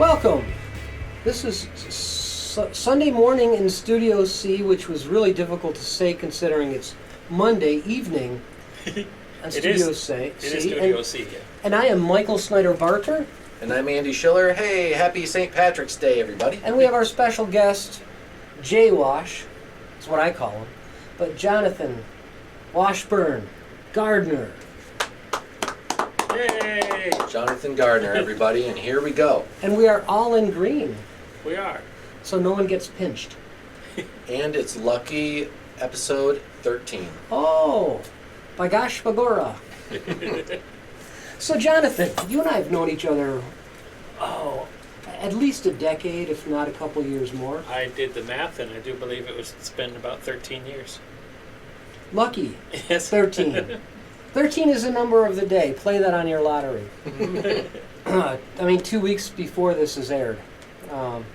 Welcome. This is Sunday morning in Studio C, which was really difficult to say considering it's Monday evening on Studio C. It is Studio C, yeah. And I am Michael Snyder-Barter. And I'm Andy Schiller. Hey, happy St. Patrick's Day, everybody. And we have our special guest, Jay Wash, is what I call him, but Jonathon Washburn Gardner. Yay! Jonathon Gardner, everybody, and here we go. And we are all in green, We are. so no one gets pinched. And it's lucky episode 13. Oh, by gosh, Bagora. So, Jonathon, you and I have known each other, at least a decade, if not a couple years more. I did the math, and I do believe it's been about 13 years. Lucky, Yes. 13. 13 is the number of the day. Play that on your lottery. I mean, 2 weeks before this is aired. You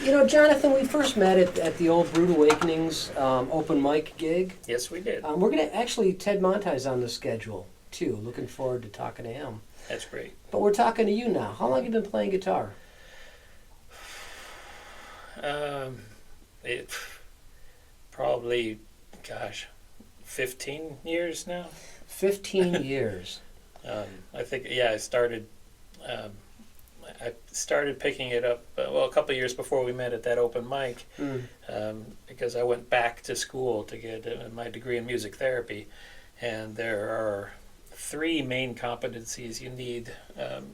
know, Jonathon, we first met at the old Brood Awakenings open mic gig. Yes, we did. We're going to actually, Ted Montai's on the schedule, too. Looking forward to talking to him. That's great. But we're talking to you now. How long have you been playing guitar? It probably, 15 years now. 15 years. I think, I started picking it up, a couple of years before we met at that open mic, because I went back to school to get my degree in music therapy, and there are 3 main competencies you need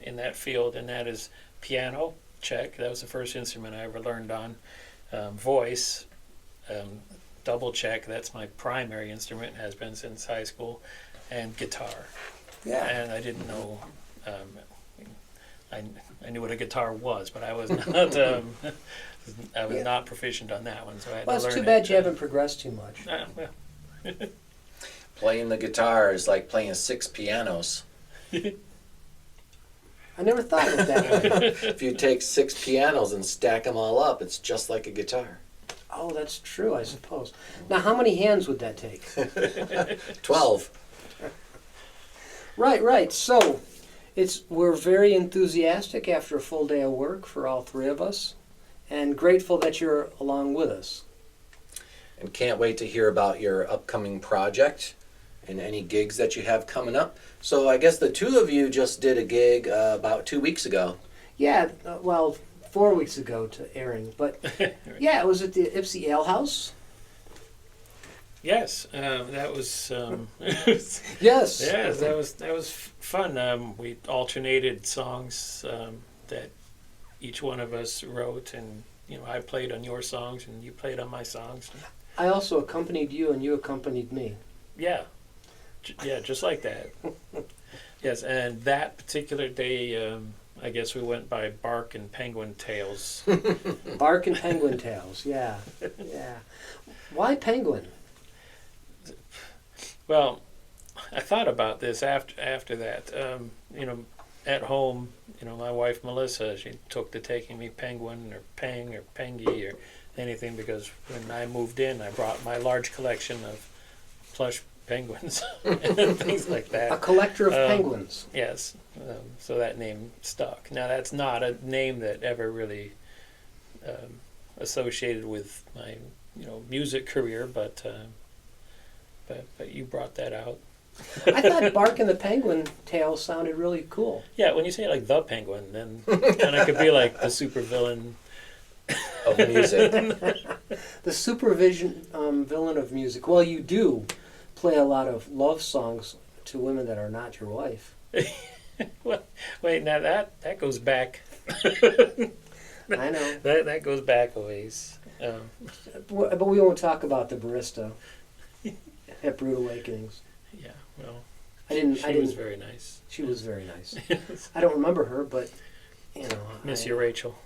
in that field, and that is piano, check, that was the first instrument I ever learned on, voice, double check, that's my primary instrument, has been since high school, and guitar. Yeah. And I didn't know, I knew what a guitar was, but I was not not proficient on that one, so I had Well, to learn it's too it. bad you haven't progressed too much. Playing the guitar is like playing 6 pianos. I never thought of it that way. If you take 6 pianos and stack them all up, it's just like a guitar. Oh, that's true, I suppose. Now, how many hands would that take? 12. Right. So, we're very enthusiastic after a full day of work for all 3 of us, and grateful that you're along with us. And can't wait to hear about your upcoming project and any gigs that you have coming up. So I guess the 2 of you just did a gig about 2 weeks ago. Yeah, 4 weeks ago to airing, but yeah, it was at the Ipsy Ale House. Yes, that was Yes. yeah, that was fun. We alternated songs that each one of us wrote, and I played on your songs and you played on my songs. I also accompanied you and you accompanied me. Yeah, just like that. Yes, and that particular day, I guess we went by Bark and Penguin Tales. Bark and Penguin Tales, yeah. Why penguin? Well, I thought about this after that. At home, my wife Melissa, she took to taking me Penguin or Peng or Pengy or anything, because when I moved in, I brought my large collection of plush penguins and things like that. A collector of penguins. Yes, so that name stuck. Now, that's not a name that ever really associated with my music career, but you brought that out. I thought Bark and the Penguin Tales sounded really cool. Yeah, when you say like the penguin, then it could be like the supervillain Of music. The supervision villain of music. Well, you do play a lot of love songs to women that are not your wife. Well, wait, now that goes back. I know. That goes back a ways. But we won't talk about the barista at Brood Awakenings. Yeah, well, She was very nice. She was very nice. I don't remember her, but Miss you, Rachel.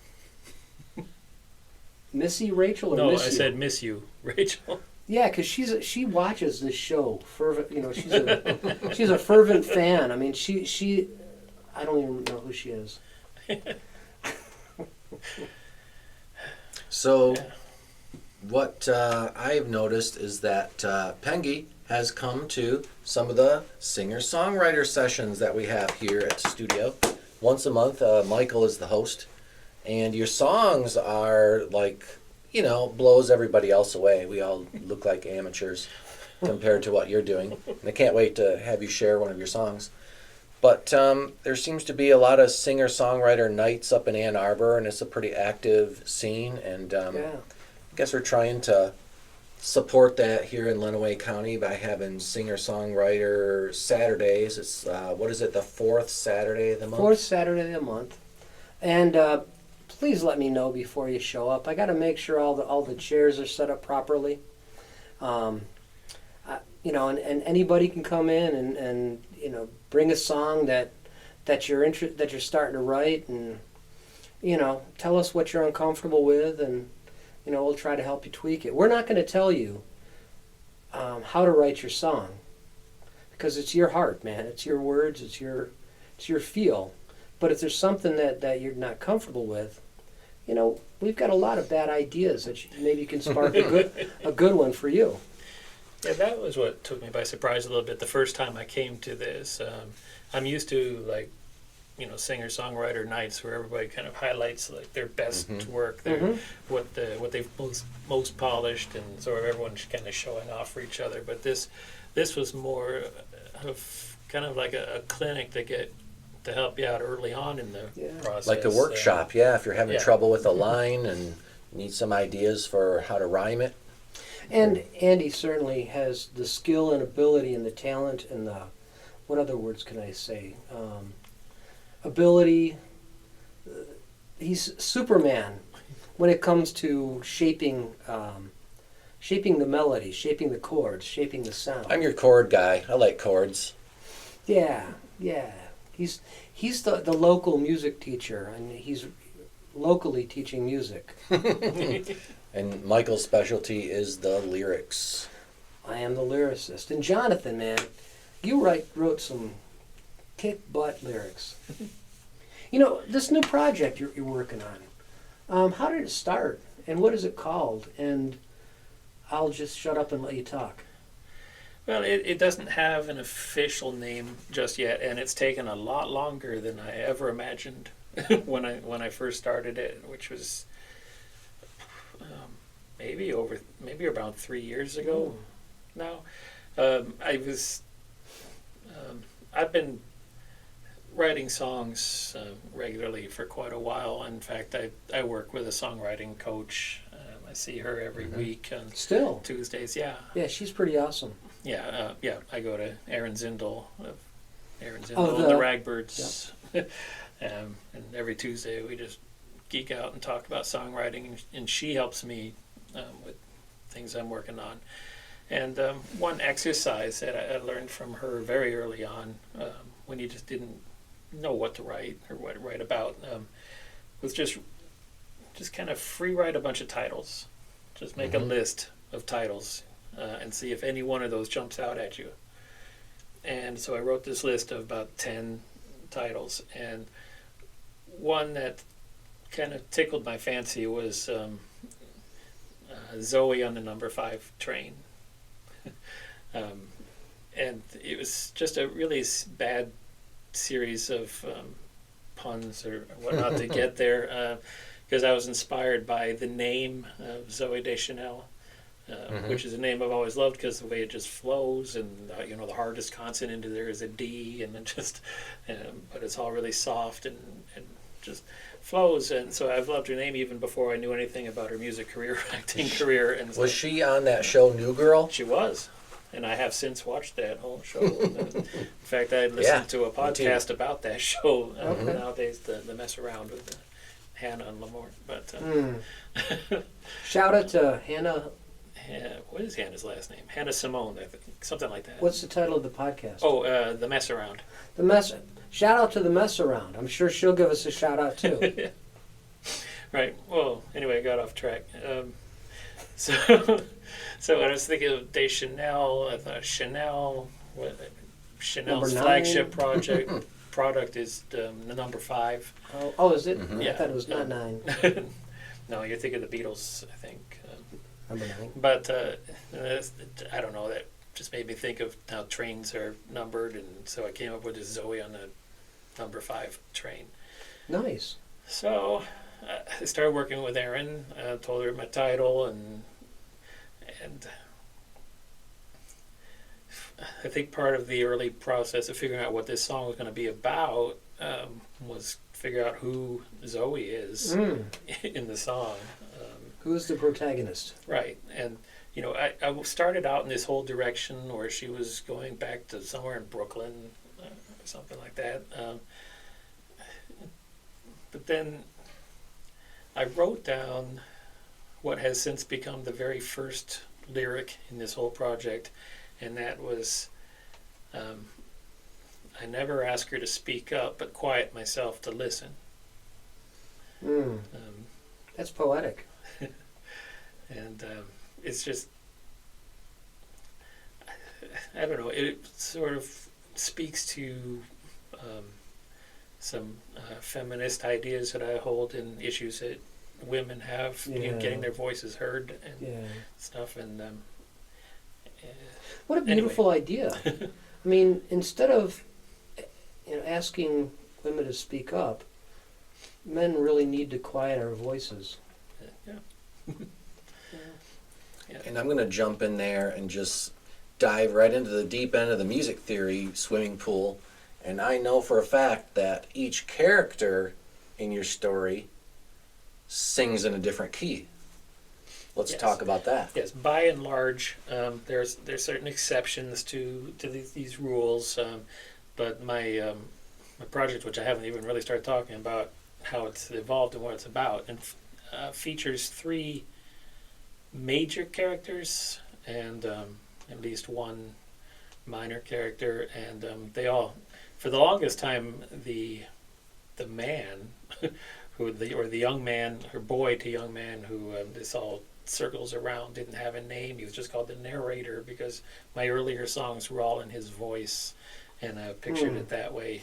Missy Rachel or No, Miss I you? said miss you, Rachel. Yeah, because she watches this show fervent. She's a fervent fan. I mean, she I don't even know who she is. So Yeah. what I've noticed is that Pengy has come to some of the singer-songwriter sessions that we have here at the studio. once a month. Michael is the host, and your songs are like, blows everybody else away. We all look like amateurs compared to what you're doing. And I can't wait to have you share one of your songs. But there seems to be a lot of singer-songwriter nights up in Ann Arbor, and it's a pretty active scene. And I guess we're trying to support that here in Lenawee County by having singer-songwriter Saturdays. It's, what is it, the fourth Saturday of the month? Fourth Saturday of the month. And please let me know before you show up. I got to make sure all the chairs are set up properly. And anybody can come in and bring a song that you're starting to write, and tell us what you're uncomfortable with, and we'll try to help you tweak it. We're not going to tell you how to write your song, because it's your heart, man. It's your words. It's your feel. But if there's something that you're not comfortable with, we've got a lot of bad ideas that maybe can spark a good one for you. Yeah, that was what took me by surprise a little bit the first time I came to this. I'm used to singer-songwriter nights where everybody kind of highlights like their best work, what they've most polished, and sort of everyone's kind of showing off for each other. But this was more of kind of like a clinic to help you out early on in the process. Like a workshop, if you're having trouble with a line and need some ideas for how to rhyme it. And Andy certainly has the skill and ability and the talent and the, what other words can I say? Ability. He's Superman when it comes to shaping the melody, shaping the chords, shaping the sound. I'm your chord guy. I like chords. Yeah. He's the local music teacher, and he's locally teaching music. And Michael's specialty is the lyrics. I am the lyricist. And Jonathan, man, you wrote some kick-butt lyrics. This new project you're working on, how did it start? And what is it called? And I'll just shut up and let you talk. Well, it doesn't have an official name just yet, and it's taken a lot longer than I ever imagined when I first started it, which was maybe around 3 years ago now. I've been writing songs regularly for quite a while. In fact, I work with a songwriting coach. I see her every week on Still Tuesdays. Yeah, she's pretty awesome. Yeah, I go to Erin Zindel and the the Ragbirds. Yep. And every Tuesday we just geek out and talk about songwriting, and she helps me with things I'm working on. And one exercise that I learned from her very early on, when you just didn't know what to write or what to write about, was just kind of free write a bunch of titles. Just make a list of titles and see if any one of those jumps out at you. And so I wrote this list of about 10 titles, and one that kind of tickled my fancy was Zoe on the number 5 train. And it was just a really bad series of puns or whatnot to get there, because I was inspired by the name of Zoe Deschanel, which is a name I've always loved because the way it just flows, and the hardest consonant into there is a D, and it just, but it's all really soft and just flows. And so I've loved her name even before I knew anything about her music career, acting career. And was she on that show New Girl? She was. And I have since watched that whole show. In fact, I listened to a podcast about that show nowadays, the Mess Around with Hannah and Lamort. But shout out to Hannah. What is Hannah's last name? Hannah Simone, I think, something like that. What's the title of the podcast? Oh, The Mess Around. Shout out to the Mess Around. I'm sure she'll give us a shout out too. Right. Well, anyway, I got off track. So when I was thinking of Deschanel, I thought Chanel's flagship product is the number 5. Oh, is it? Yeah. I thought it was not 9. No, you're thinking of the Beatles, I think. Number 9. But I don't know, that just made me think of how trains are numbered, and so I came up with this Zoe on the number 5 train. Nice. So I started working with Erin, told her my title, and I think part of the early process of figuring out what this song was going to be about was figure out who Zoe is in the song. Who's the protagonist? Right, and I started out in this whole direction where she was going back to somewhere in Brooklyn, or something like that. But then I wrote down what has since become the very first lyric in this whole project, and that was, I never ask her to speak up, but quiet myself to listen. That's poetic. And it's just, I don't know, it sort of speaks to some feminist ideas that I hold in issues that women have, getting their voices heard and stuff. And what a beautiful idea. I mean, instead of asking women to speak up, men really need to quiet our voices. And I'm going to jump in there and just dive right into the deep end of the music theory swimming pool. And I know for a fact that each character in your story sings in a different key. Let's talk about that. Yes, by and large, there's certain exceptions to these rules, but my project, which I haven't even really started talking about how it's evolved and what it's about, and features 3 major characters and at least 1 minor character, and they all, for the longest time, the man the young man, or boy to young man who this all circles around, didn't have a name. He was just called the narrator because my earlier songs were all in his voice, and I pictured it that way.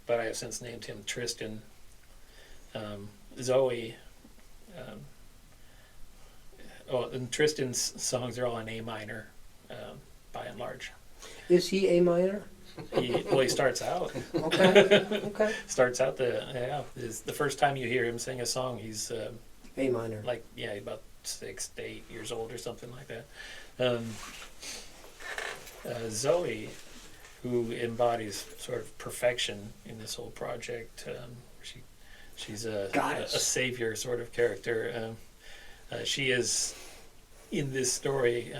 But I have since named him Tristan. Zoe. And Tristan's songs are all in A minor, by and large. Is he A minor? He starts out. Okay. Starts out the first time you hear him sing a song, he's A minor. About 6 to 8 years old or something like that. Zoe, who embodies sort of perfection in this whole project, she's a savior sort of character. She is, in this story,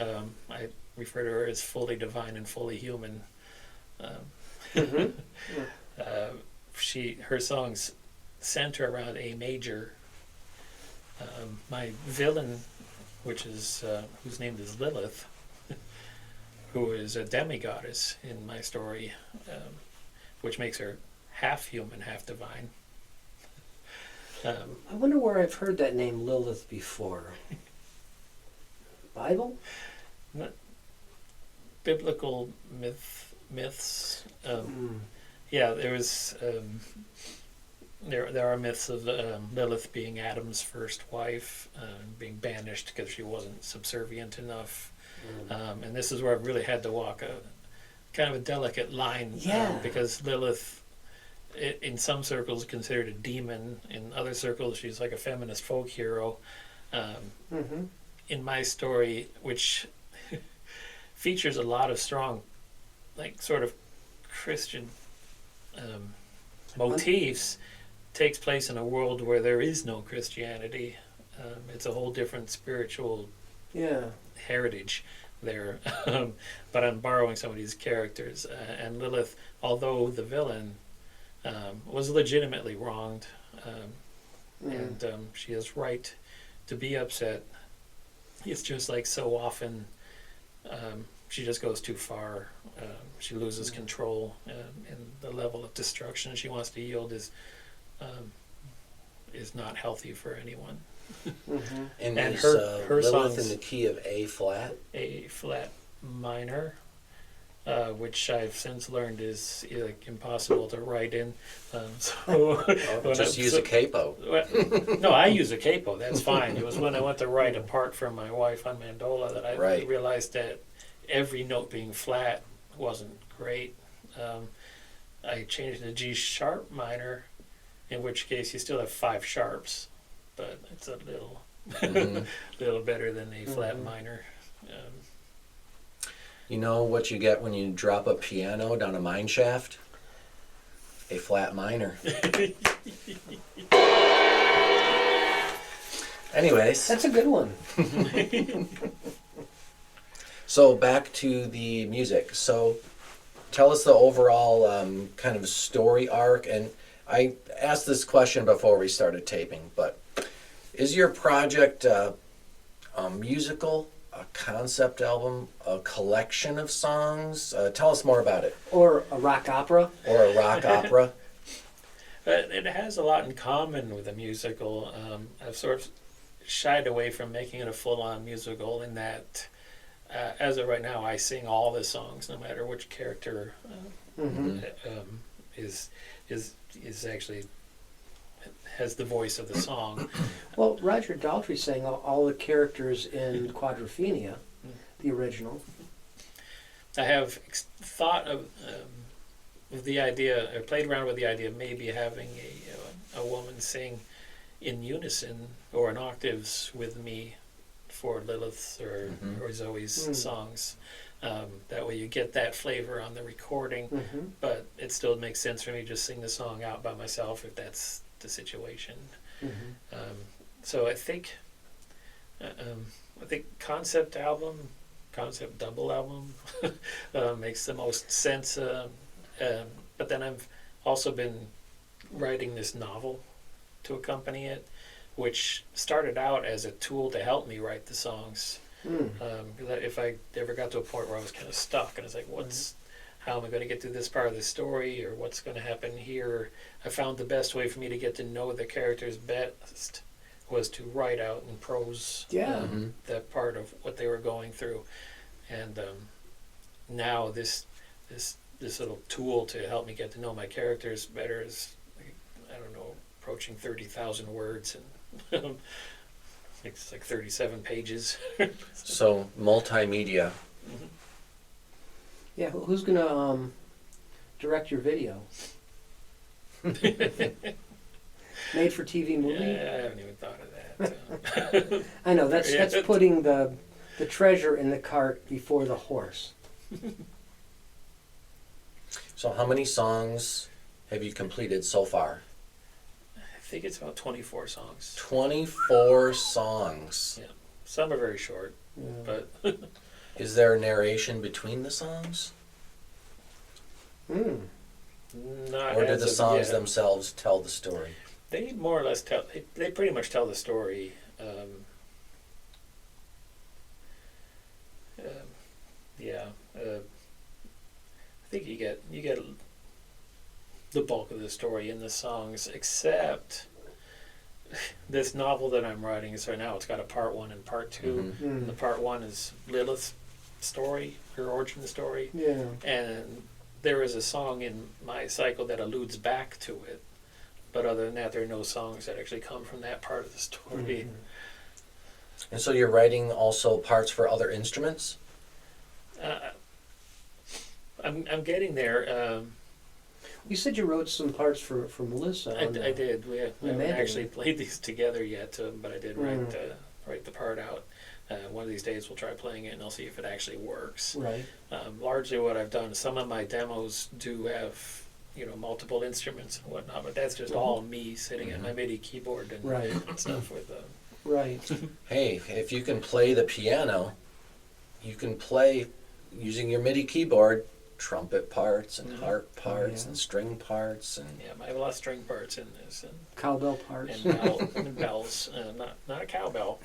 I refer to her as fully divine and fully human. Her songs center around A major. My villain, whose name is Lilith, who is a demigoddess in my story, which makes her half human, half divine. I wonder where I've heard that name Lilith before. Bible? Biblical myths. There was there are myths of Lilith being Adam's first wife, being banished because she wasn't subservient enough, and this is where I really had to walk a kind of a delicate line, because Lilith, in some circles, considered a demon. In other circles, she's like a feminist folk hero. In my story, which features a lot of strong, sort of Christian motifs, takes place in a world where there is no Christianity. It's a whole different spiritual heritage there. But I'm borrowing some of these characters. And Lilith, although the villain, was legitimately wronged, and she is right to be upset. It's just like so often she just goes too far. She loses control, and the level of destruction she wants to yield is not healthy for anyone. And is her Lilith songs in the key of A flat? A flat minor, which I've since learned is impossible to write in. Just use a capo. No, I use a capo. That's fine. It was when I went to write apart from my wife on mandola that I realized that every note being flat wasn't great. I changed the G sharp minor, in which case you still have 5 sharps, but it's a little Mhm. little better than a flat minor. You know what you get when you drop a piano down a mine shaft? A flat minor. Anyways, That's a good one. so back to the music. So tell us the overall kind of story arc. And I asked this question before we started taping, but is your project a musical, a concept album, a collection of songs? Tell us more about it. Or a rock opera. Or a rock opera? But it has a lot in common with a musical. I've sort of shied away from making it a full-on musical in that, as of right now, I sing all the songs, no matter which character is actually has the voice of the song. Well, Roger Daltrey sang all the characters in Quadrophenia, the original. I have thought of the idea, or played around with the idea of maybe having a woman sing in unison or in octaves with me for Lilith's or Zoe's songs. That way you get that flavor on the recording, but it still makes sense for me to just sing the song out by myself if that's the situation. So I think concept double album makes the most sense. But then I've also been writing this novel to accompany it, which started out as a tool to help me write the songs. If I ever got to a point where I was kind of stuck and I was like, how am I going to get through this part of the story, or what's going to happen here? I found the best way for me to get to know the characters best was to write out in prose that part of what they were going through. And now this little tool to help me get to know my characters better is, I don't know, approaching 30,000 words, and it's like 37 pages. So multimedia. Yeah, who's going to direct your video? Made for TV movie? Yeah, I haven't even thought of that. I know, that's putting the treasure in the cart before the horse. So how many songs have you completed so far? I think it's about 24 songs. 24 songs. Yeah, some are very short, but Is there narration between the songs? not. Or do as the of songs yet. themselves tell the story? They more or less tell. They pretty much tell the story. I think you get the bulk of the story in the songs, except this novel that I'm writing is right now. It's got a part 1 and part 2. And the part 1 is Lilith's story, her origin story. Yeah. And there is a song in my cycle that alludes back to it. But other than that, there are no songs that actually come from that part of the story. And so you're writing also parts for other instruments? I'm getting there. You said you wrote some parts for Melissa. I did. We haven't Amazing. actually played these together yet, but I did write the part out. One of these days we'll try playing it and I'll see if it actually works. Right. Largely what I've done, some of my demos do have multiple instruments and whatnot, but that's just all me sitting at my MIDI keyboard and stuff with Right. Hey, if you can play the piano, you can play using your MIDI keyboard trumpet parts and harp parts and string parts and I have a lot of string parts in this and Cowbell parts. and bells, not a cowbell.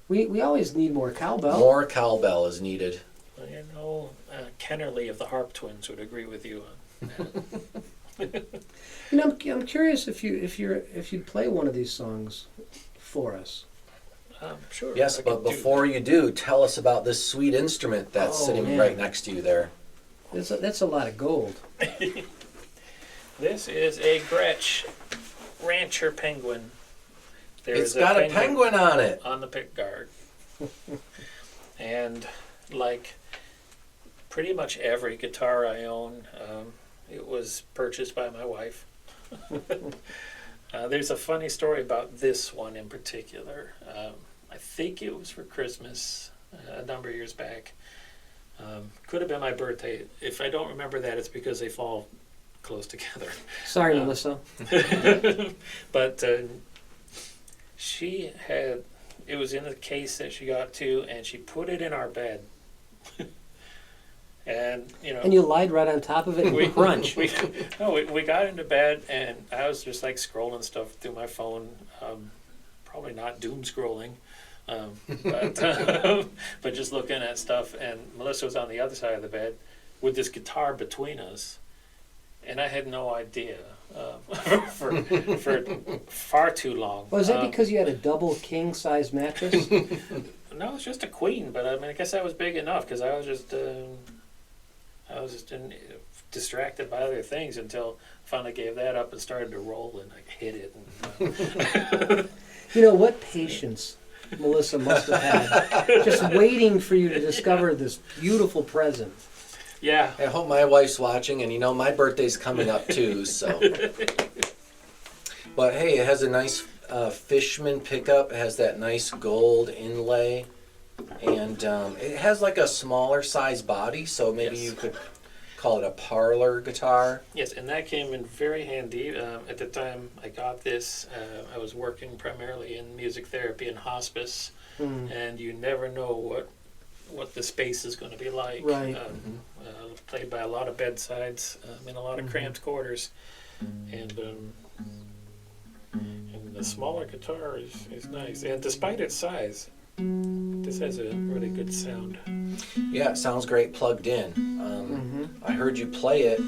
We always need more cowbell. more cowbell is needed. Kennerly of the Harp Twins would agree with you on that. I'm curious if you'd play one of these songs for us. Sure. Yes, I but could do before you do, tell us about this sweet instrument that's sitting man. right next to you there. That's a lot of gold. This is a Gretsch Rancher Penguin. It's got a penguin on it. on the pick guard. And like pretty much every guitar I own. It was purchased by my wife. There's a funny story about this one in particular. I think it was for Christmas a number of years back. Could have been my birthday. If I don't remember that, it's because they fall close together. Sorry, Melissa. But she had, it was in a case that she got to, and she put it in our bed. And, you know. And you lied right on top of it and crunch. We got into bed, and I was just like scrolling stuff through my phone. Probably not doom scrolling. But just looking at stuff, and Melissa was on the other side of the bed with this guitar between us, and I had no idea for far too long. Was that because you had a double king size mattress? No, it's just a queen, but I mean, I guess I was big enough because I was just distracted by other things until I finally gave that up and started to roll, and I hit it. And, You know, what patience Melissa must have had, just waiting for you to discover this beautiful present. yeah. I hope my wife's watching, and my birthday's coming up too, so. But hey, it has a nice Fishman pickup. It has that nice gold inlay, and it has like a smaller size body, so maybe Yes. you could call it a parlor guitar. Yes, and that came in very handy. At the time I got this, I was working primarily in music therapy and hospice, and you never know what the space is going to be like. Right. Played by a lot of bedsides in a lot of cramped quarters, and the smaller guitar is nice. And despite its size, this has a really good sound. Yeah, it sounds great plugged in. I heard you play it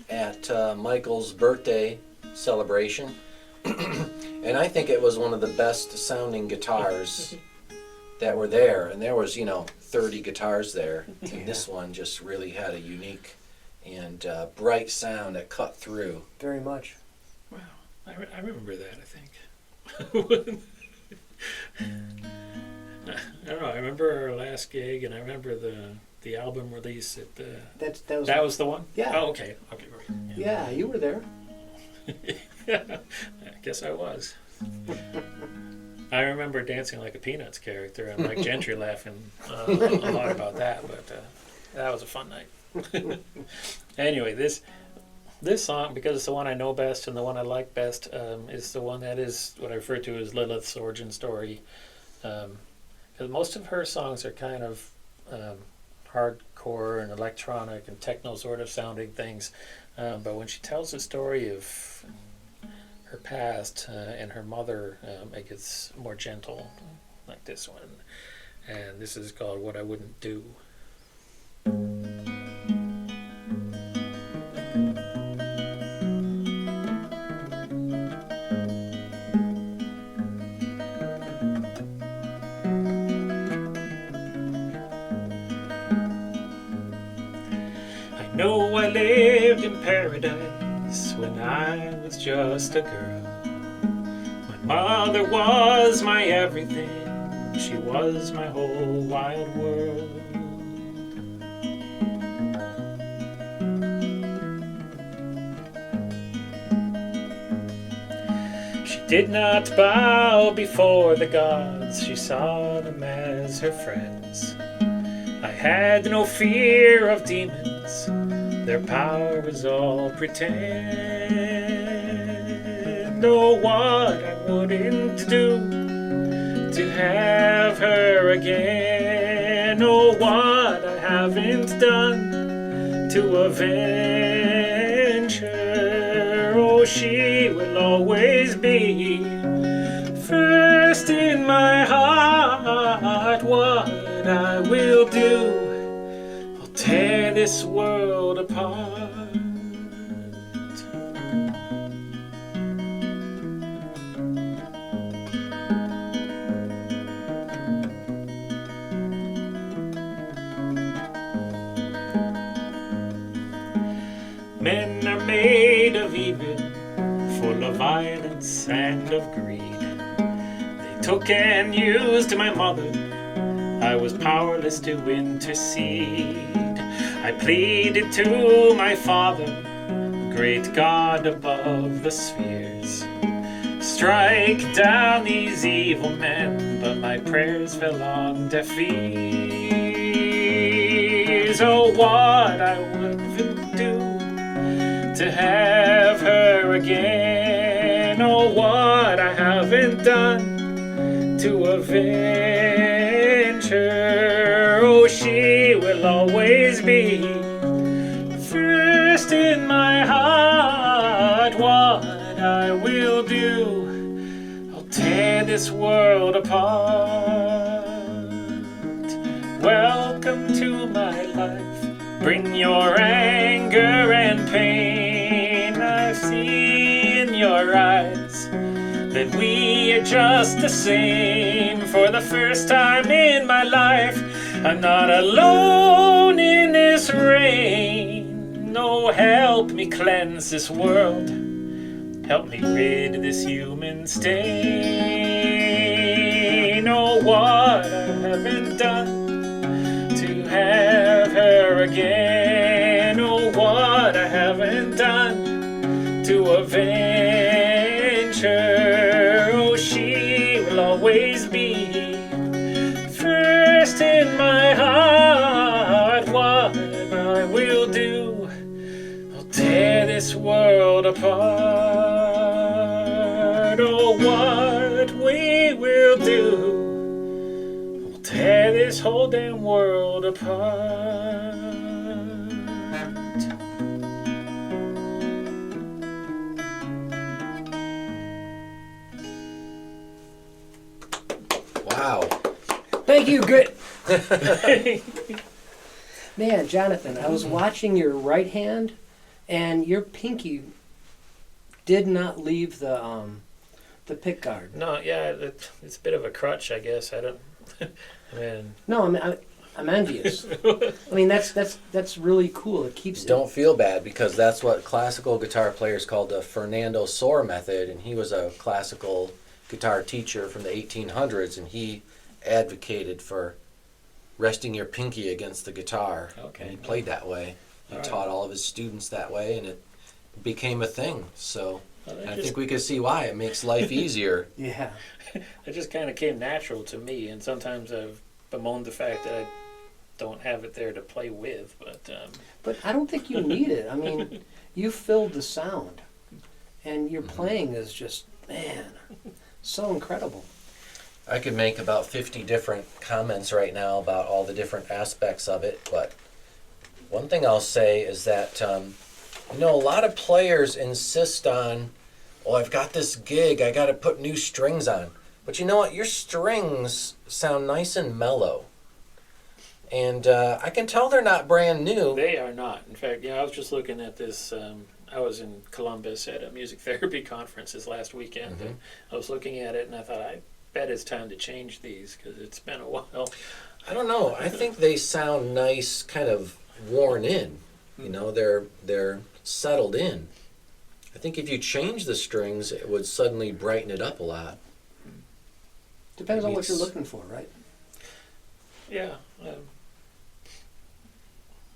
at Michael's birthday celebration, and I think it was one of the best sounding guitars that were there. And there was, 30 guitars there, and this one just really had a unique and bright sound that cut through. Very much. Wow, I remember that, I think. I don't know, I remember our last gig, and I remember the album release at the... That was the one? Yeah. Oh, okay. Okay, right. Yeah, you were there. I guess I was. I remember dancing like a Peanuts character, and Mike Gentry laughing a lot about that, but that was a fun night. Anyway, this song, because it's the one I know best and the one I like best, is the one that is what I refer to as Lilith's origin story. Because most of her songs are kind of hardcore and electronic and techno sort of sounding things, but when she tells the story of her past and her mother, it gets more gentle, like this one. And this is called What I Wouldn't Do. I know I lived in paradise when I was just a girl. My mother was my everything. She was my whole wild world. She did not bow before the gods. She saw them as her friends. I had no fear of demons. Their power was all pretend. Oh, what I wouldn't do to have her again. Oh, what I haven't done to avenge her. Oh, she will always be first in my heart. What I will do, I'll tear this world apart. Men are made of evil, full of violence and of greed. They took and used my mother. I was powerless to intercede. I pleaded to my Father, great God above the spheres, strike down these evil men, but my prayers fell on deaf ears. Oh, what I would do to have her again. Oh, what I haven't done to avenge her. Oh, she will always be first in my heart. What I will do, I'll tear this world apart. Welcome to my life, bring your anger and pain. I see in your eyes that we are just the same. For the first time in my life, I'm not alone in this rain. Oh, help me cleanse this world, help me rid this human stain. Oh, what I haven't done to have her again. Oh, what I haven't done to avenge her. Oh, she will always be first in my heart. What I will do, I'll tear this world apart. Oh, what we will do, we'll tear this whole damn world apart. Wow. Thank you, good. Man, Jonathan, I was watching your right hand, and your pinky did not leave the pick guard. No, yeah, it's a bit of a crutch, I guess. I don't. I mean, No, I'm envious. I mean, that's really cool. It keeps Don't feel bad, because that's what classical guitar players called the Fernando Sor method, and he was a classical guitar teacher from the 1800s, and he advocated for resting your pinky against the guitar. Okay. And he played that way. He All right. taught all of his students that way, and it became a thing. So I just, think we can see why. It makes life easier. Yeah. it just kind of came natural to me, and sometimes I've bemoaned the fact that I don't have it there to play with, But I don't think you need it. I mean, you filled the sound, and your playing is just, man, so incredible. I could make about 50 different comments right now about all the different aspects of it, but one thing I'll say is that, a lot of players insist on, oh, I've got this gig, I got to put new strings on. But you know what? Your strings sound nice and mellow. And I can tell they're not brand new. they are not. In fact, I was just looking at this. I was in Columbus at a music therapy conference this last weekend, and I was looking at it, and I thought, I bet it's time to change these because it's been a while. I don't know. I think they sound nice, kind of worn in. They're settled in. I think if you change the strings, it would suddenly brighten it up a lot. Depends on Maybe what you're it's- looking for, right? Yeah,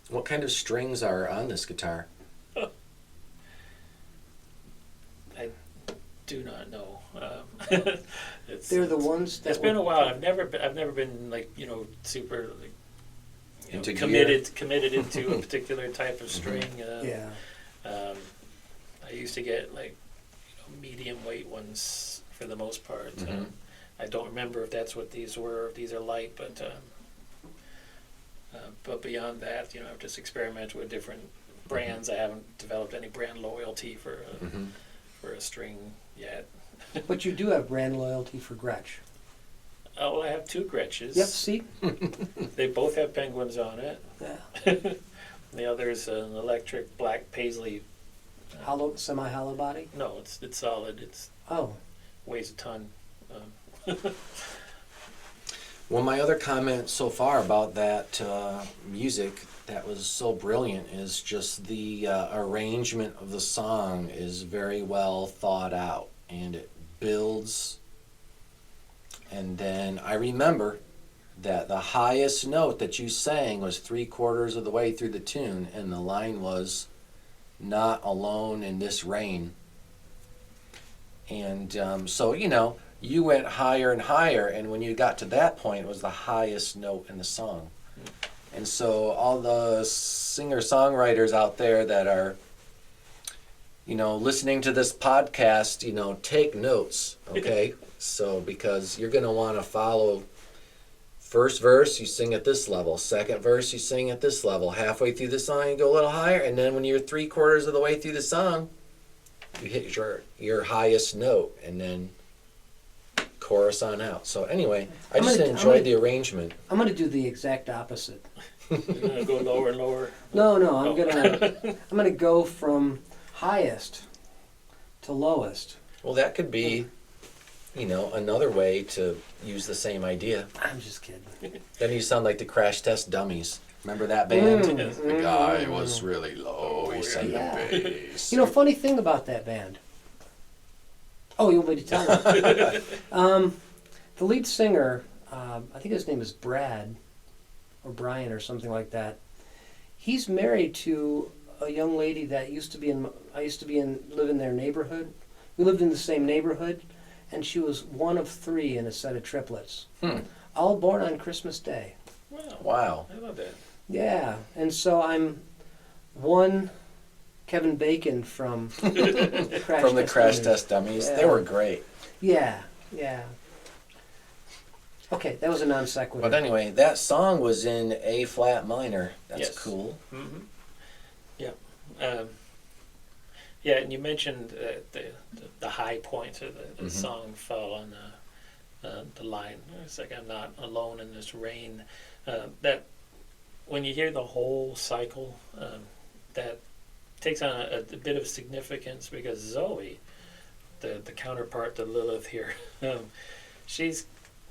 What kind of strings are on this guitar? I do not know. They're the ones that It's been a while. I've never been like super like, Into committed into a particular type of string. Yeah. I used to get like medium weight ones for the most part. Mhm. I don't remember if that's what these were. If these are light, but beyond that, I've just experimented with different brands. I haven't developed any brand loyalty for a string yet. But you do have brand loyalty for Gretsch. Oh, well, I have two Gretches. Yep, see? They both have penguins on it. Yeah. The other's an electric black paisley. Hollow, semi-hollow body? No, it's solid. It's Oh. weighs a ton. Well, my other comment so far about that music that was so brilliant is just the arrangement of the song is very well thought out, and it builds. And then I remember that the highest note that you sang was 3/4 of the way through the tune, and the line was "Not alone in this rain." And so, you went higher and higher, and when you got to that point, it was the highest note in the song. And so all the singer-songwriters out there that are, listening to this podcast, take notes, okay? So, because you're going to want to follow first verse, you sing at this level. Second verse, you sing at this level. Halfway through the song, you go a little higher. And then when you're 3/4 of the way through the song, you hit your highest note, and then chorus on out. So anyway, I just enjoyed the arrangement. I'm going to do the exact opposite. You're gonna go lower and lower. No, I'm gonna go from highest to lowest. Well, that could be, another way to use the same idea. I'm just kidding. Then you sound like the Crash Test Dummies. Remember that band? Mm. The guy was really low. He sang Yeah. the bass. Funny thing about that band. Oh, you want me to tell them? The lead singer, I think his name is Brad, or Brian, or something like that. He's married to a young lady that I used to live in their neighborhood. We lived in the same neighborhood, and she was one of 3 in a set of triplets, all born on Christmas Day. Wow. I love that. Yeah, and so I'm one Kevin Bacon from From the Crash Test Dummies. Yeah. They were great. Yeah. Okay, that was a non sequitur. But anyway, that song was in A flat minor. That's Yes. cool. Mm-hmm. Yeah. Yeah, and you mentioned the high point of the song fell on the line. It's like, I'm not alone in this rain. That when you hear the whole cycle, that takes on a bit of significance, because Zoe, the counterpart to Lilith here, she's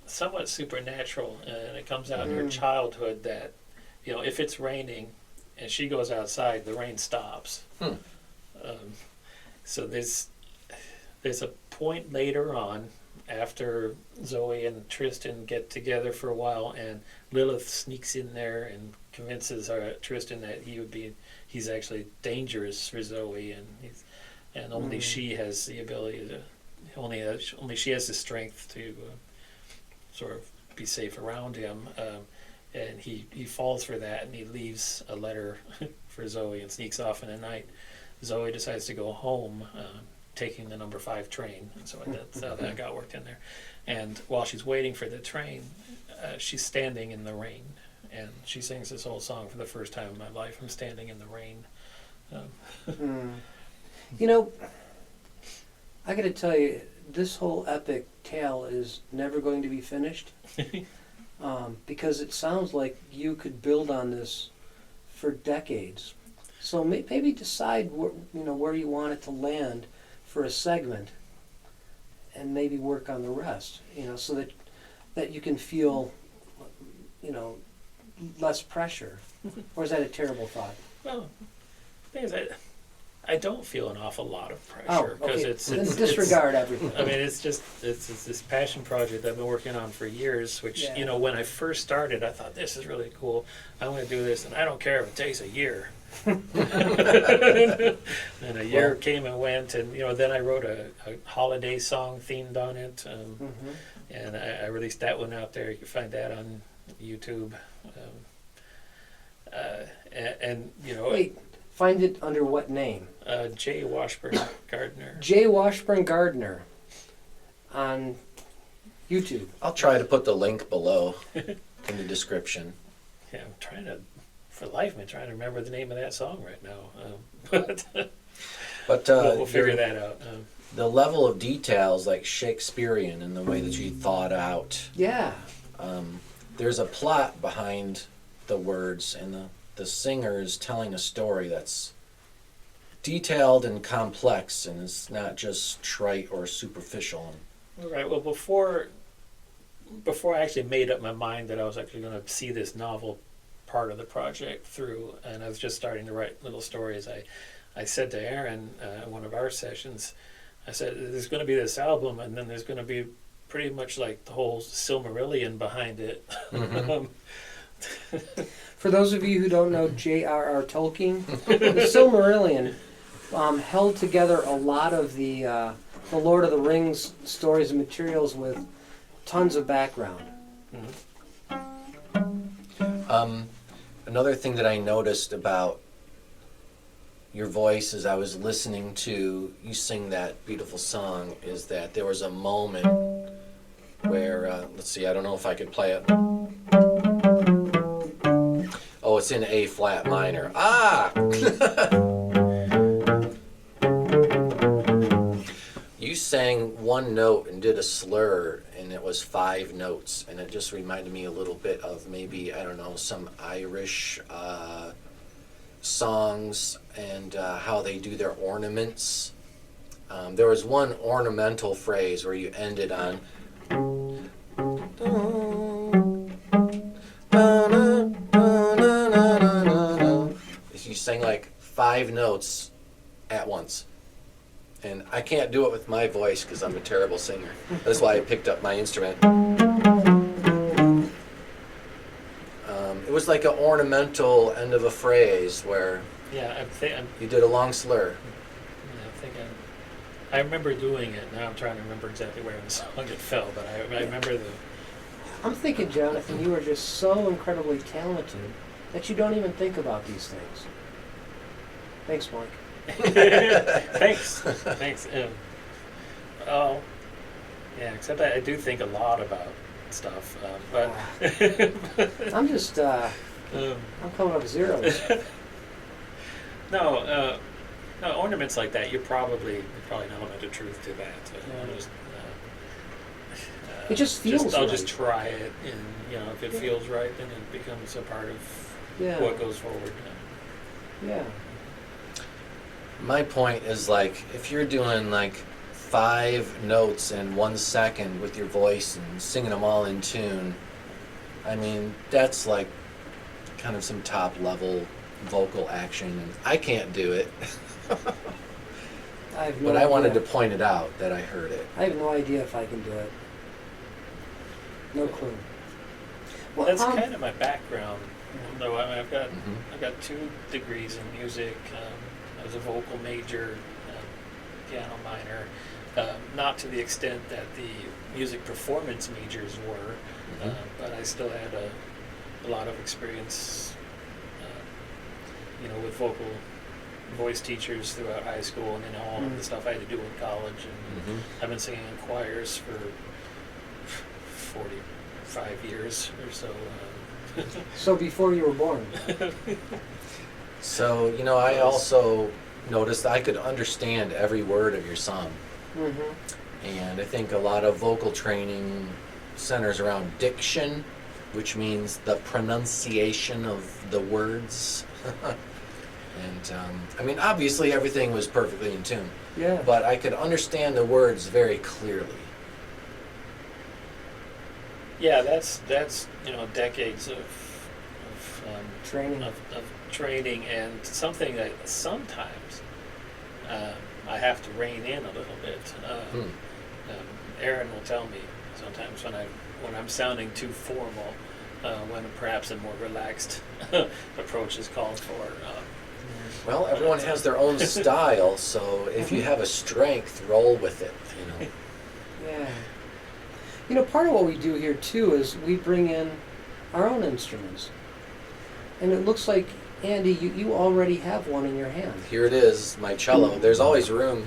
somewhat supernatural, and it comes out in her childhood that, if it's raining and she goes outside, the rain stops. So there's a point later on, after Zoe and Tristan get together for a while, and Lilith sneaks in there and convinces Tristan that he's actually dangerous for Zoe, and only she has the ability to, only she has the strength to sort of be safe around him, and he falls for that, and he leaves a letter for Zoe and sneaks off in the night. Zoe decides to go home, taking the number 5 train, and so that's how that got worked in there. And while she's waiting for the train, she's standing in the rain, and she sings this whole song for the first time in my life. I'm standing in the rain. I got to tell you, this whole epic tale is never going to be finished, because it sounds like you could build on this for decades. So maybe decide where you want it to land for a segment, and maybe work on the rest. So that you can feel, less pressure. Or is that a terrible thought? Well, the thing is, I don't feel an awful lot of pressure, because okay. it's disregard everything. I mean, it's this passion project I've been working on for years, which, when I first started, I thought, this is really cool. I'm going to do this, and I don't care if it takes a year. And a year came and went, and, then I wrote a holiday song themed on it, and I released that one out there. You can find that on YouTube. Wait, find it under what name? J. Washburn Gardner. J. Washburn Gardner on YouTube. I'll try to put the link below in the description. Yeah, I'm trying to remember the name of that song right now. But we'll figure that out. The level of details, like Shakespearean, in the way that you thought out. Yeah. There's a plot behind the words, and the singer is telling a story that's detailed and complex, and it's not just trite or superficial. All right. Well, before I actually made up my mind that I was actually going to see this novel part of the project through, and I was just starting to write little stories, I said to Aaron in one of our sessions, I said, there's going to be this album, and then there's going to be pretty much like the whole Silmarillion behind it. Mhm. For those of you who don't know J.R.R. Tolkien, the Silmarillion held together a lot of the Lord of the Rings stories and materials with tons of background. Another thing that I noticed about your voice as I was listening to you sing that beautiful song is that there was a moment where, let's see, I don't know if I could play it. Oh, it's in A flat minor. Ah! You sang one note and did a slur, and it was 5 notes, and it just reminded me a little bit of maybe, I don't know, some Irish songs and how they do their ornaments. There was one ornamental phrase where you ended on you sang like 5 notes at once. And I can't do it with my voice because I'm a terrible singer. That's why I picked up my instrument. It was like an ornamental end of a phrase where Yeah, you did a long slur. I remember doing it. Now I'm trying to remember exactly where in the song it fell, but I remember the. I'm thinking, Jonathan, you are just so incredibly talented that you don't even think about these things. Thanks, Mike. Thanks. Oh, yeah. Except I do think a lot about stuff, but I'm just, I'm coming up zeros. no, ornaments like that. There's probably an element of truth to that. It just feels I'll right. just try it, and if it feels right, then it becomes a part of what goes forward. Yeah. My point is like if you're doing like 5 notes in 1 second with your voice and singing them all in tune, I mean that's like kind of some top level vocal action, and I can't do it. I have no But I idea. wanted to point it out that I heard it. I have no idea if I can do it. No clue. Well, That's kind of my background. Though I've got Mhm. I've got 2 degrees in music. I was a vocal major, piano minor. Not to the extent that the music performance majors were, Mhm. but I still had a lot of experience, with voice teachers throughout high school, and then all of the stuff I had to do in college. And Mhm. I've been singing in choirs for 45 years or so. So before you were born. So, I also noticed I could understand every word of your song. Mm-hmm. And I think a lot of vocal training centers around diction, which means the pronunciation of the words. And, I mean, obviously everything was perfectly in tune, Yeah. but I could understand the words very clearly. Yeah, that's decades of Training. of training, and something that sometimes I have to rein in a little bit. Aaron will tell me sometimes when I'm sounding too formal, when perhaps a more relaxed approach is called for. Well, everyone has their own style, so if you have a strength, roll with it, Yeah. Part of what we do here too is we bring in our own instruments. And it looks like, Andy, you already have one in your hand. Here it is, my cello. There's always room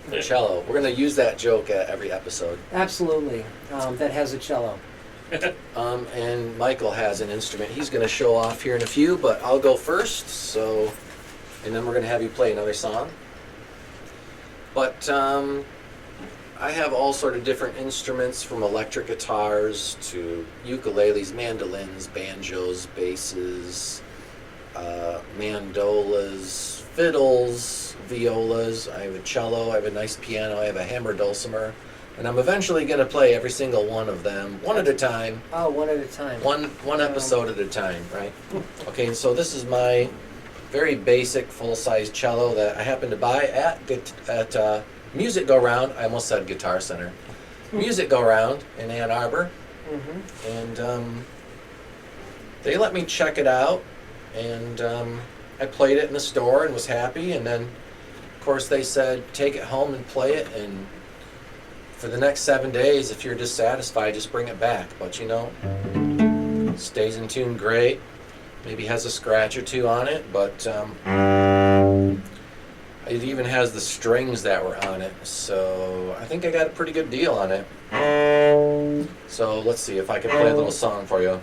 for cello. We're going to use that joke at every episode. Absolutely. That has a cello. And Michael has an instrument he's going to show off here in a few, but I'll go first, and then we're going to have you play another song. But I have all sort of different instruments, from electric guitars to ukuleles, mandolins, banjos, basses, mandolas, fiddles, violas. I have a cello, I have a nice piano, I have a hammer dulcimer, and I'm eventually going to play every single one of them, one at a time. Oh, one at a time. One episode at a time, right? Okay, and so this is my very basic full-size cello that I happened to buy at Music Go Round. I almost said Guitar Center. music go-around in Ann Arbor, Mm-hmm. and they let me check it out, and I played it in the store and was happy, and then, of course, they said, take it home and play it, and for the next 7 days, if you're dissatisfied, just bring it back. But, stays in tune great. Maybe has a scratch or two on it, but it even has the strings that were on it. So I think I got a pretty good deal on it. So let's see if I can play a little song for you.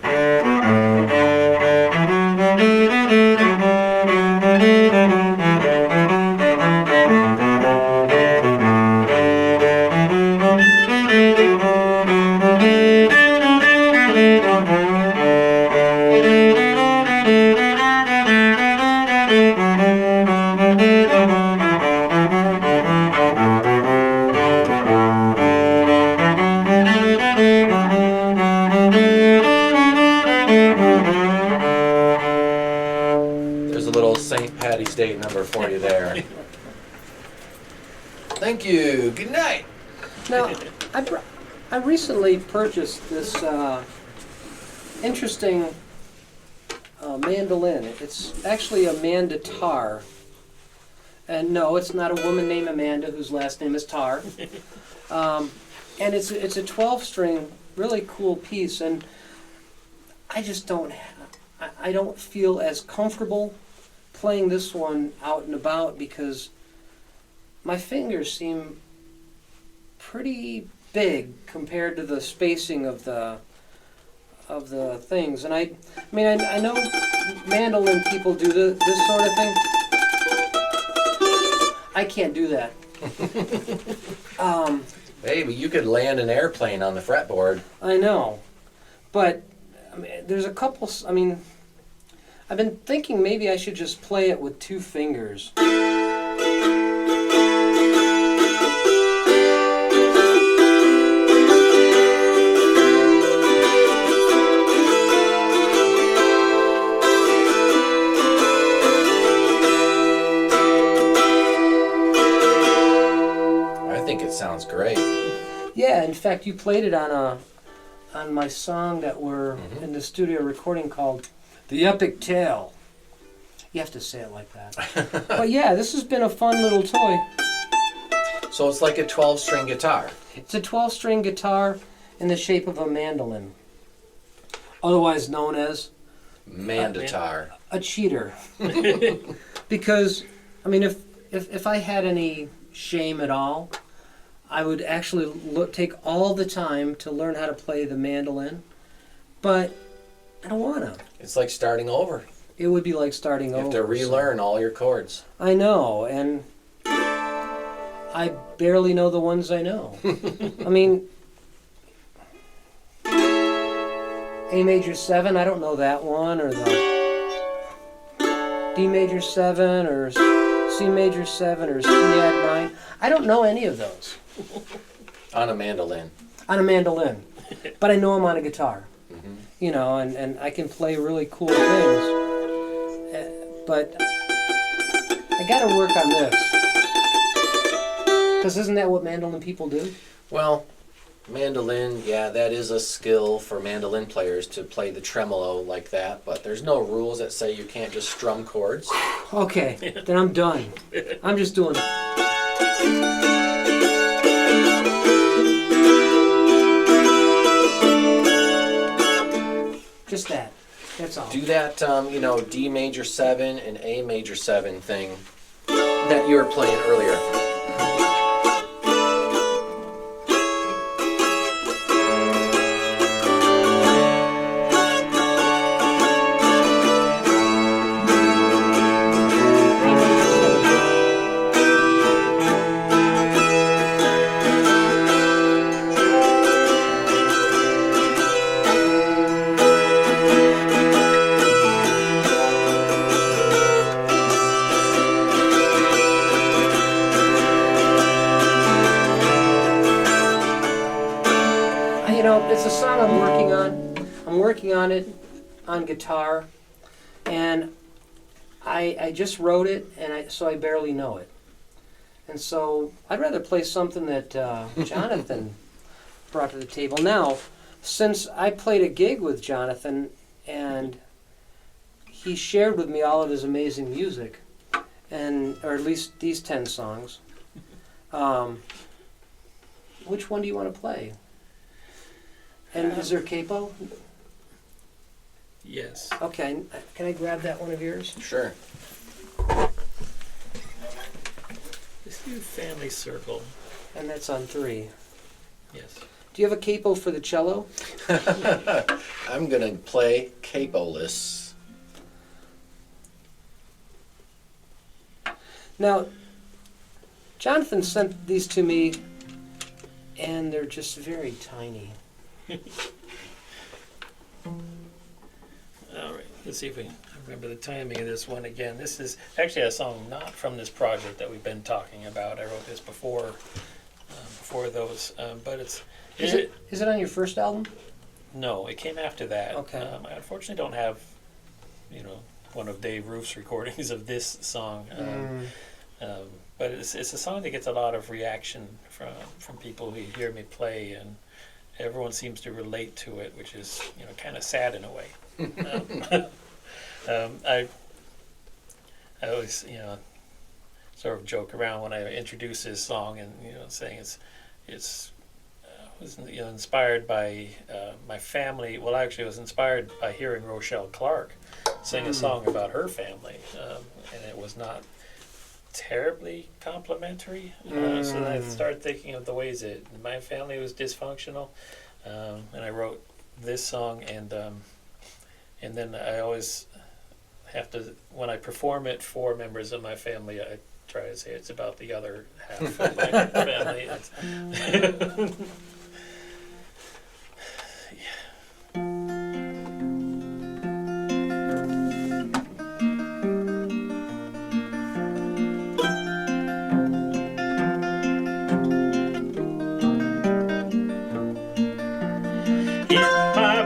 There's a little St. Patty's Day number for you there. Thank you. Good night. Now, I recently purchased this interesting mandolin. It's actually a mandatar. And no, it's not a woman named Amanda whose last name is Tar. And it's a 12-string, really cool piece. And I just I don't feel as comfortable playing this one out and about because my fingers seem pretty big compared to the spacing of the things. And I know mandolin people do this sort of thing. I can't do that. Hey, but you could land an airplane on the fretboard. I know, but there's a couple. I've been thinking maybe I should just play it with 2 fingers. I think it sounds great. Yeah, in fact, you played it on my song that we're in the studio recording called "The Epic Tale." You have to say it like that. But yeah, this has been a fun little toy. So it's like a 12-string guitar. It's a 12-string guitar in the shape of a mandolin, otherwise known as Mandatar. a cheater. Because, if I had any shame at all, I would actually take all the time to learn how to play the mandolin, but I don't want to. It's like starting over. It would be like starting over. You have to relearn all your chords. I know, and I barely know the ones I know. A major 7, I don't know that one, or the D major 7, or C major 7, or C add 9. I don't know any of those. On a mandolin. On a mandolin. But I know them on a guitar. And I can play really cool things. But I got to work on this. Because isn't that what mandolin people do? Well, mandolin, yeah, that is a skill for mandolin players to play the tremolo like that, but there's no rules that say you can't just strum chords. Okay, then I'm done. I'm just doing just that. That's all. Do that, D major 7 and A major 7 thing that you were playing earlier. It's a song I'm working on. I'm working on it on guitar, and I just wrote it, and so I barely know it. And so I'd rather play something that Jonathon brought to the table. Now, since I played a gig with Jonathan and he shared with me all of his amazing music, and or at least these 10 songs, which one do you want to play? And is there capo? Yes. Okay, can I grab that one of yours? Sure. Let's do Family Circle. And that's on 3. Yes. Do you have a capo for the cello? I'm gonna play capo-less. Now, Jonathan sent these to me, and they're just very tiny. All right. Let's see if we remember the timing of this one again. This is actually a song not from this project that we've been talking about. I wrote this before those, but it's. Is it on your first album? No, it came after that. Okay. I unfortunately don't have, one of Dave Roof's recordings of this song. But it's a song that gets a lot of reaction from people who hear me play, and everyone seems to relate to it, which is kind of sad in a way. I always sort of joke around when I introduce this song and saying it's was inspired by my family. Well, actually, it was inspired by hearing Rochelle Clark sing a song about her family, and it was not terribly complimentary. So then I started thinking of the ways that my family was dysfunctional, and I wrote this song. And then I always have to, when I perform it for members of my family, I try to say it's about the other half of my family.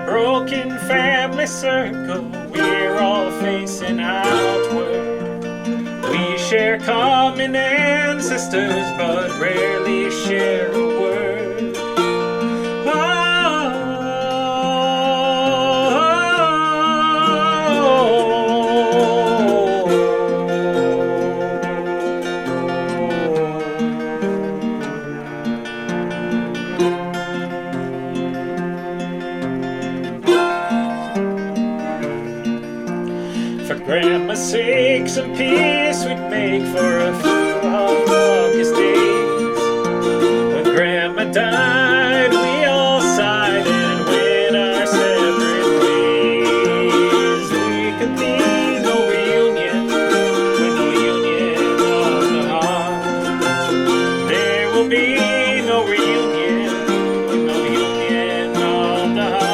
Broken family circle, we're all facing outward. We share common ancestors, but rarely share a word. Grandma's sake, some peace we'd make for a few hot August days. When Grandma died, we all sighed and went our separate ways. We could be no reunion with no union of the heart. There will be no reunion with no union of the heart.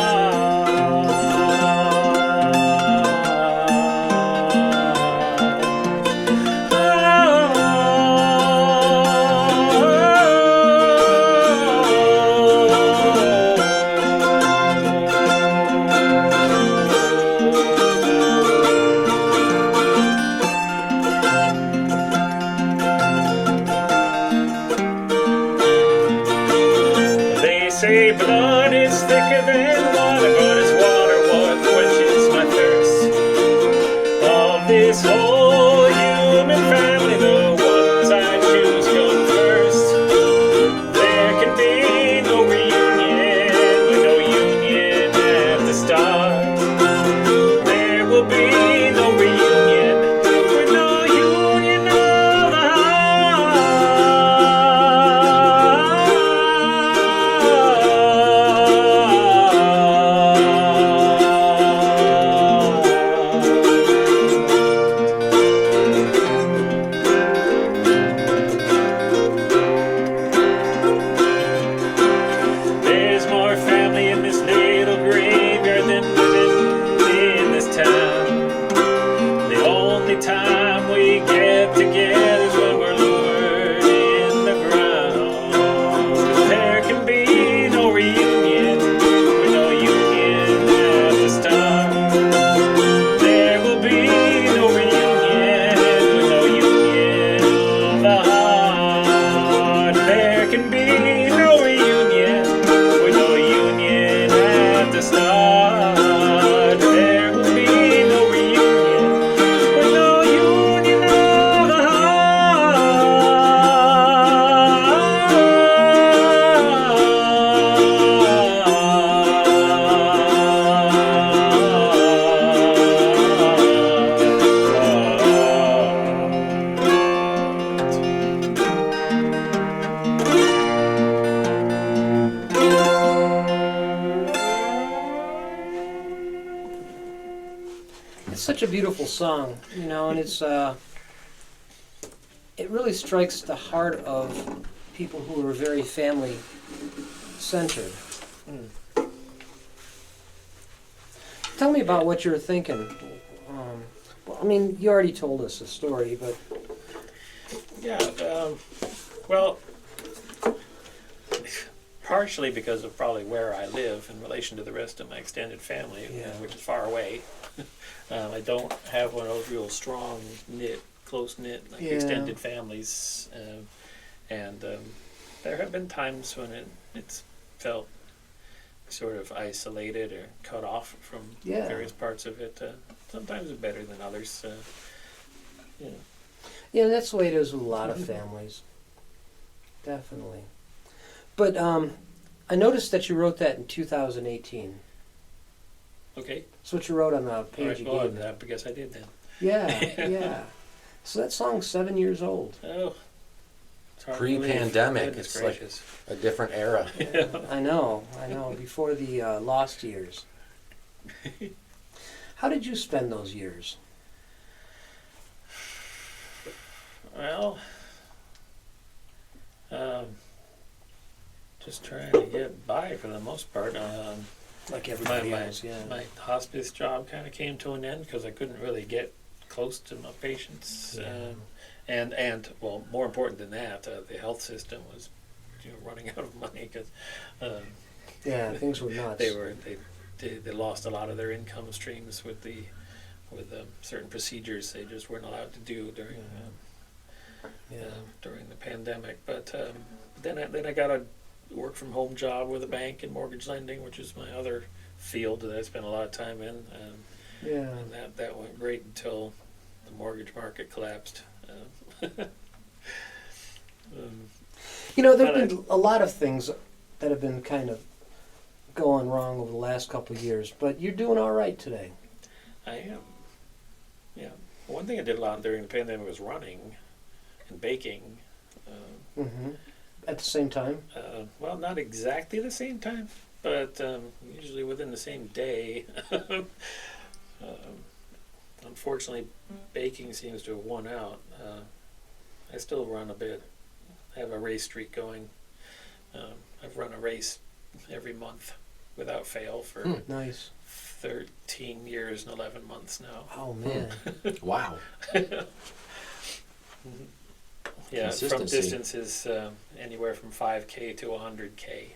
Say blood is thicker than water, but it's water what quenches my thirst. Of this whole human family, the ones I choose come first. There can be no reunion with no union at the start. There will be no reunion with no union of the heart. a beautiful song, you know, and it's it really strikes the heart of people who are very family centered. Tell me about what you're thinking. Well, I mean, you already told us the story, but Yeah, well, partially because of probably where I live in relation to the rest of my extended family, Yeah. which is far away. I don't have one of those real strong knit, close knit, like Yeah. extended families, and there have been times when it's felt sort of isolated or cut off from Yeah. various parts of it. Sometimes it's better than others. You know. yeah, that's the way it is with a lot of families. Definitely. But I noticed that you wrote that in 2018. Okay. That's what you wrote on the All page right. you Well, gave me. I guess I did then. Yeah, yeah. So that song's 7 years old. Oh. It's hard to believe. Pre-pandemic, Goodness it's like- gracious. A different era. I know. Before the lost years. How did you spend those years? Well, just trying to get by for the most part. Like my, everybody my, else, yeah. my hospice job kind of came to an end because I couldn't really get close to my patients. Yeah. And well, more important than that, the health system was running out of money because Yeah, things were nuts. they lost a lot of their income streams with certain procedures they just weren't allowed to do during during the pandemic. But then I got a work from home job with a bank in mortgage lending, which is my other field that I spent a lot of time in. Yeah. And that went great until the mortgage market collapsed. You know, there have been a lot of things that have been kind of going wrong over the last couple of years, but you're doing all right today. I am. Yeah. One thing I did a lot during the pandemic was running and baking. Mm-hmm. At the same time? Well, not exactly the same time, but usually within the same day. Unfortunately, baking seems to have won out. I still run a bit. I have a race streak going. I've run a race every month without fail for Nice. 13 years and 11 months now. Oh, man. Wow. Yeah, from Consistency. distances anywhere from 5K to 100K.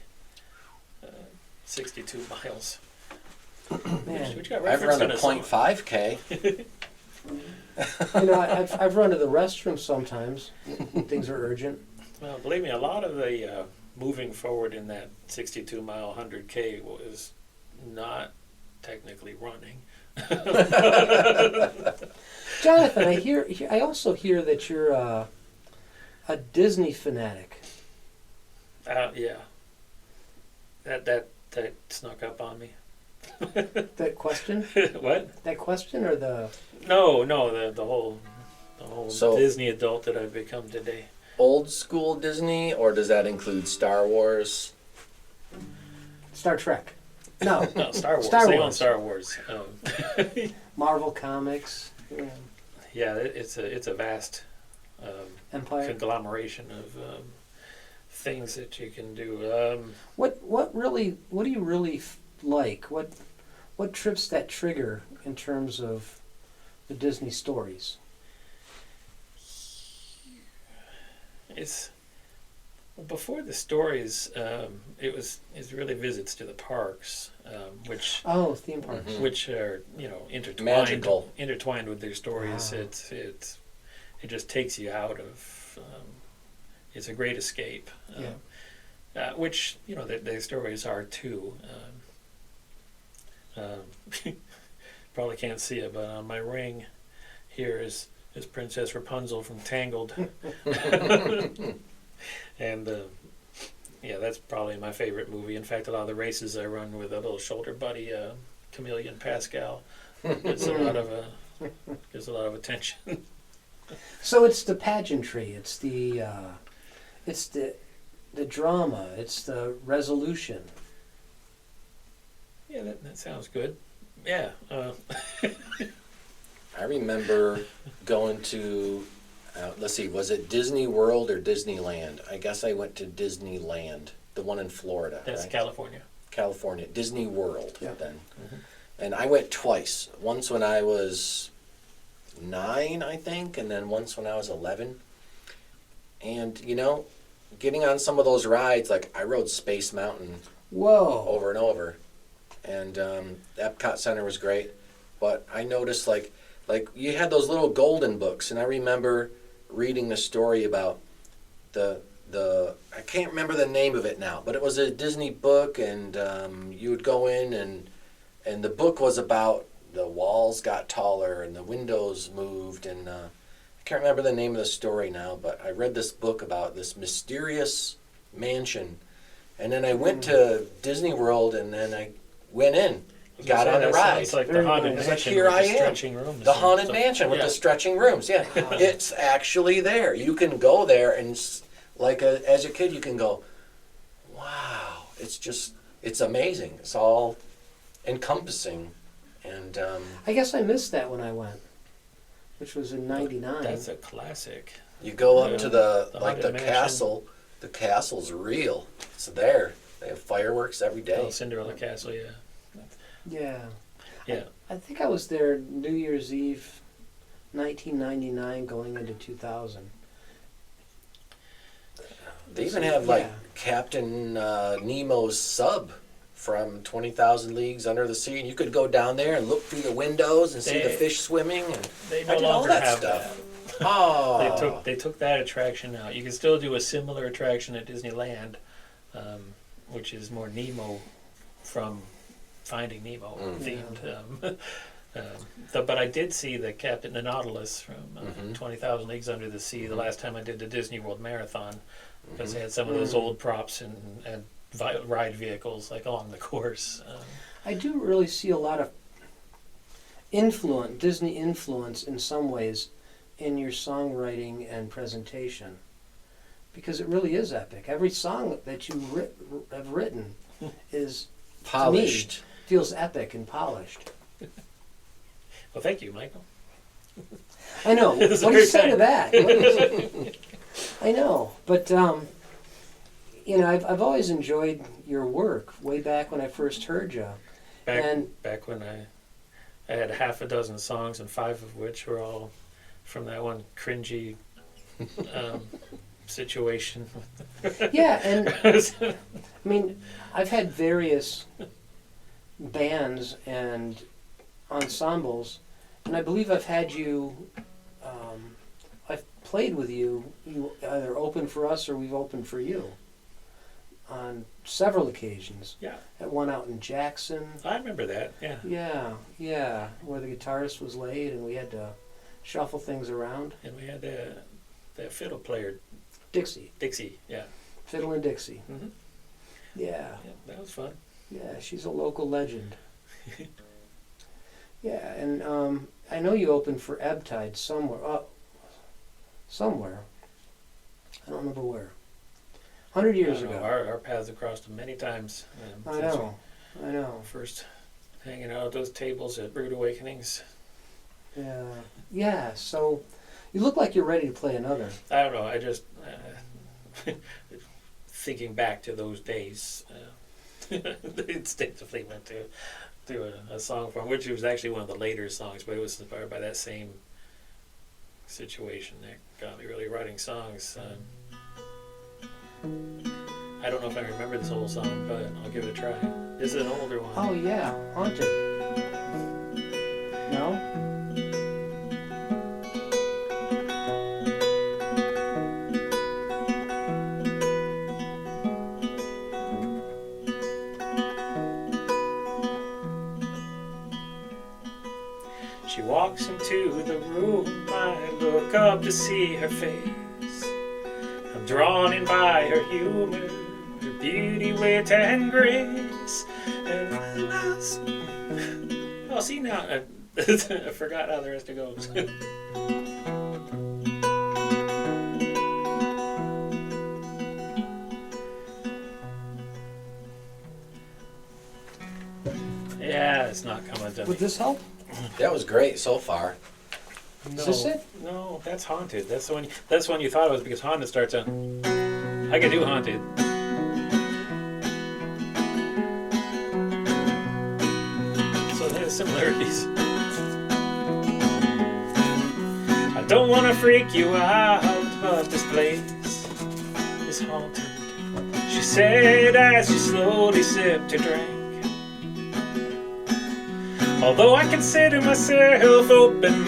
62 miles. Man. Which got I've referenced run in a song. 0.5K. You know, I've run to the restroom sometimes. Things are urgent. Well, believe me, a lot of the moving forward in that 62-mile 100K was not technically running. Jonathan, I also hear that you're a Disney fanatic. Yeah. That snuck up on me. That question? What? That question or the... No, the whole So- Disney adult that I've become today. Old school Disney, or does that include Star Wars? Star Trek? No. No, Star Wars. Star Stay on Wars. Star Wars. Marvel Comics? Yeah. Yeah, it's a vast Empire? conglomeration of things that you can do. What do you really like? What trips that trigger in terms of the Disney stories? It's before the stories. It's really visits to the parks, which Oh, theme parks. Mhm. which are intertwined Magical. with their stories. Wow. It just takes you out of. It's a great escape. Which their stories are too. Probably can't see it, but on my ring here is Princess Rapunzel from Tangled. And that's probably my favorite movie. In fact, a lot of the races I run with a little shoulder buddy, Chameleon Pascal, gets a lot of attention. So it's the pageantry. It's the drama. It's the resolution. Yeah, that sounds good. Yeah. I remember going to, let's see, was it Disney World or Disneyland? I guess I went to Disneyland, the one in Florida. That's right? California. California, Disney World Yeah. then. Mhm. And I went twice. Once when I was 9, I think, and then once when I was 11. And, you know, getting on some of those rides, like I rode Space Mountain Whoa. over and over. And the Epcot Center was great. But I noticed, like you had those little golden books, and I remember reading the story about the I can't remember the name of it now, but it was a Disney book, and you would go in, and the book was about the walls got taller and the windows moved, and I can't remember the name of the story now, but I read this book about this mysterious mansion, and then I went to Disney World, and then I went in, got on the ride. It's like Very the haunted nice. It's like, mansion here with I the am. stretching rooms. The and haunted stuff. mansion with Yeah. the stretching rooms. Yeah, it's actually there. You can go there, and as a kid, you can go, wow, it's amazing. It's all encompassing, and I guess I missed that when I went, which was in '99. That's a classic. you go up to The the haunted mansion. castle. The castle's real. It's there. They have fireworks every day. Oh, Cinderella Castle, yeah. Yeah. Yeah. I think I was there New Year's Eve, 1999, going into 2000. They even have like Yeah. Captain Nemo's sub from 20,000 Leagues Under the Sea, and you could go down there and look through the windows and see the They- fish swimming. And They I no did all longer that have stuff. that. Oh, They took that attraction out. You can still do a similar attraction at Disneyland, which is more Nemo from Finding Nemo themed. But I did see the the Nautilus from Mhm. 20,000 Leagues Under the Sea the last time I did the Disney World Marathon, because they had some of Mm. those old props and ride vehicles like along the course. I do really see a lot of Disney influence in some ways in your songwriting and presentation, because it really is epic. Every song that you have written is polished. feels epic and polished. Well, thank you, Michael. I know. What It's do you very say to kind. that? What do you say? I know, but you know, I've always enjoyed your work way back when I first heard you. Back when I had half a dozen songs, and 5 of which were all from that one cringy situation. Yeah, and I mean, I've had various bands and ensembles, and I believe I've had you. I've played with you. You either open for us or we've opened for you on several occasions. Yeah, At one out in Jackson. I remember that. Yeah, Yeah, where the guitarist was late and we had to shuffle things around. and we had that fiddle player, Dixie, Dixie. Yeah, Fiddle and Dixie. mm-hmm. Yeah, Yeah, that was fun. yeah, she's a local legend. Yeah, and I know you opened for Ebb Tide somewhere. Somewhere. I don't remember where. 100 years I don't know, ago. our paths have crossed many times. I since know. I know. we First hanging out at those tables at Rude Awakenings. Yeah. Yeah. So you look like you're ready to play another. I don't know. I just thinking back to those days. Instinctively went to a song from which was actually one of the later songs, but it was inspired by that same situation that got me really writing songs. I don't know if I remember this whole song, but I'll give it a try. This is an older one. Oh yeah, Haunted. No? She walks into the room, I look up to see her face. I'm drawn in by her humor, her beauty, wit, and grace. And I lost... Oh, see now, I forgot how the rest of it goes. Yeah, it's not coming to Would me. this help? That was great so far. No, Is this it? No, that's Haunted. That's the one. That's the one you thought it was because Haunted starts on. I could do Haunted. So there's similarities. I don't want to freak you out, but this place is haunted. She said as she slowly sipped her drink. Although I consider myself open-minded,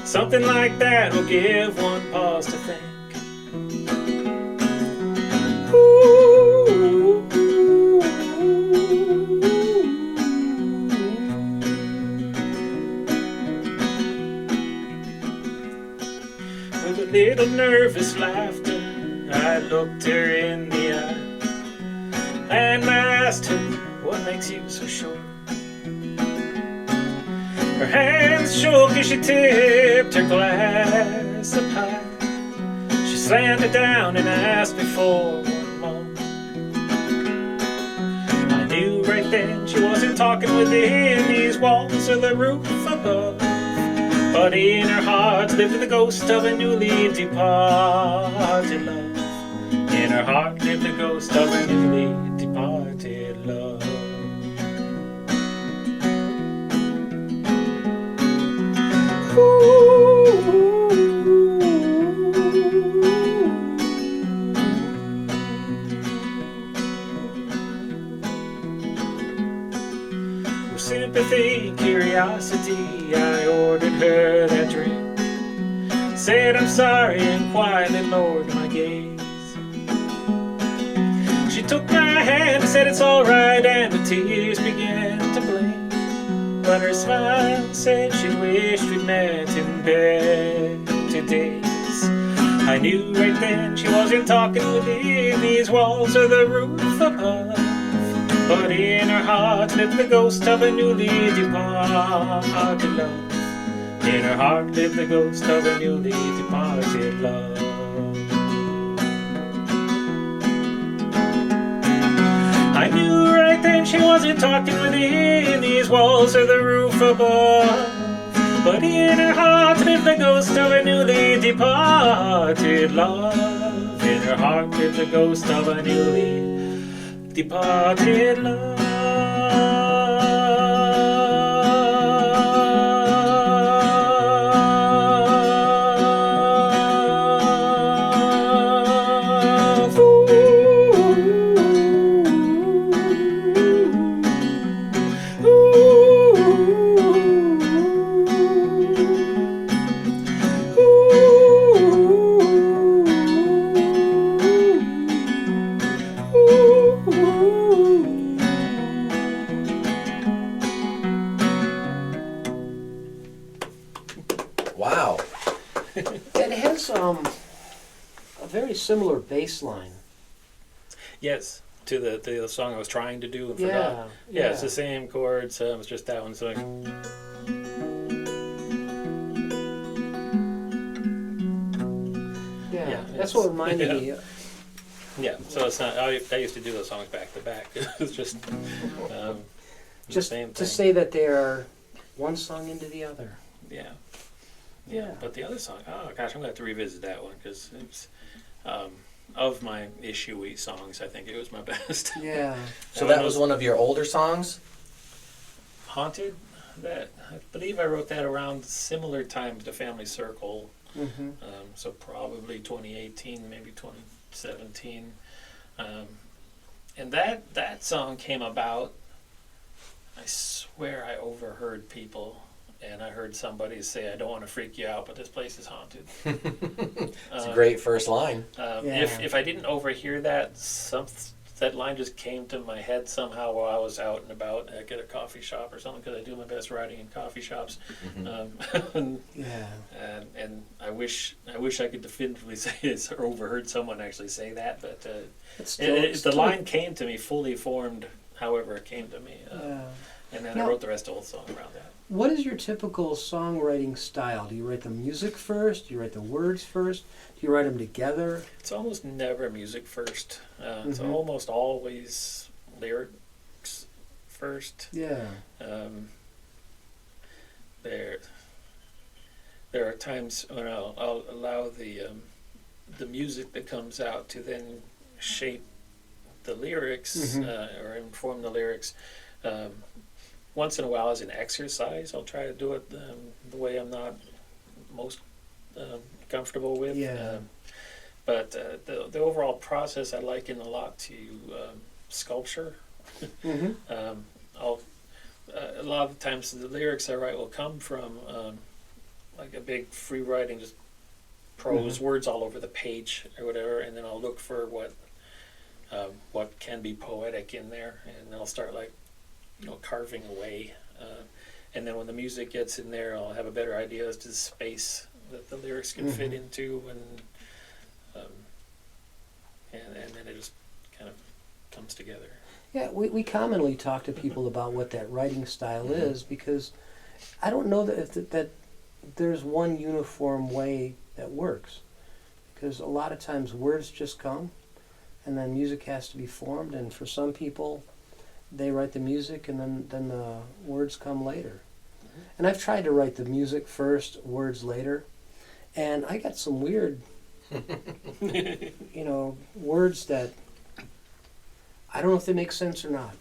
something like that will give one pause to think. Ooh. With a little nervous laughter, I looked her in the eye and asked her, what makes you so sure? Her hands shook as she tipped her glass up high. She slammed it down and asked me for one more. I knew right then she wasn't talking within these walls or the roof above, but in her heart lived the ghost of a newly departed love. In her heart lived the ghost of a newly departed love. With sympathy, curiosity, I ordered her that drink. Said I'm sorry and quietly lowered my gaze. She took my hand and said it's alright, and the tears began to blink. But her smile said she wished we'd met in better days. I knew right then she wasn't talking within these walls or the roof above, but in her heart lived the ghost of a newly departed love. In her heart lived the ghost of a newly departed love. I knew right then she wasn't talking within these walls or the roof above, but in her heart lived the ghost of a newly departed love. In her heart lived the ghost of a newly departed love. Wow. It has a very similar bass line. Yes, to the song I was trying to do and forgot. Yeah, it's the same chords. It's just that one. So Yeah, that's what reminded me. yeah, so it's not. I used to do those songs back to back. It's just the Just same to thing. say that they are one song into the other. Yeah. Yeah. But the other song, oh gosh, I'm going to have to revisit that one because it's of my issue-y songs, I think it was my best. Yeah. So that was one of your older songs? Haunted. That I believe I wrote that around similar time to Family Circle. Mm-hmm. So probably 2018, maybe 2017. And that song came about, I swear I overheard people, and I heard somebody say, I don't want to freak you out, but this place is haunted. It's a great first line. If I didn't overhear that, that line just came to my head somehow while I was out and about at a coffee shop or something, because I do my best writing in coffee shops. And I wish I could definitively say it's or overheard someone actually say that, but the line came to me fully formed, however it came to me, and then I wrote the rest of the song around that. What is your typical songwriting style? Do you write the music first? Do you write the words first? Do you write them together? It's almost never music first. It's almost always lyrics first. Yeah. there are times when I'll allow the music that comes out to then shape the lyrics or inform the lyrics. Once in a while, as an exercise, I'll try to do it the way I'm not most comfortable with. Yeah. But the overall process I liken a lot to sculpture. I'll a lot of the times the lyrics I write will come from like a big free writing, just prose, words all over the page or whatever, and then I'll look for what can be poetic in there, and I'll start like carving away, and then when the music gets in there, I'll have a better idea as to the space that the lyrics can fit into, and then it just kind of comes together. Yeah, we commonly talk to people about what that writing style is, because I don't know that there's one uniform way that works, because a lot of times words just come and then music has to be formed, and for some people they write the music and then the words come later. And I've tried to write the music first, words later, and I got some weird words that I don't know if they make sense or not.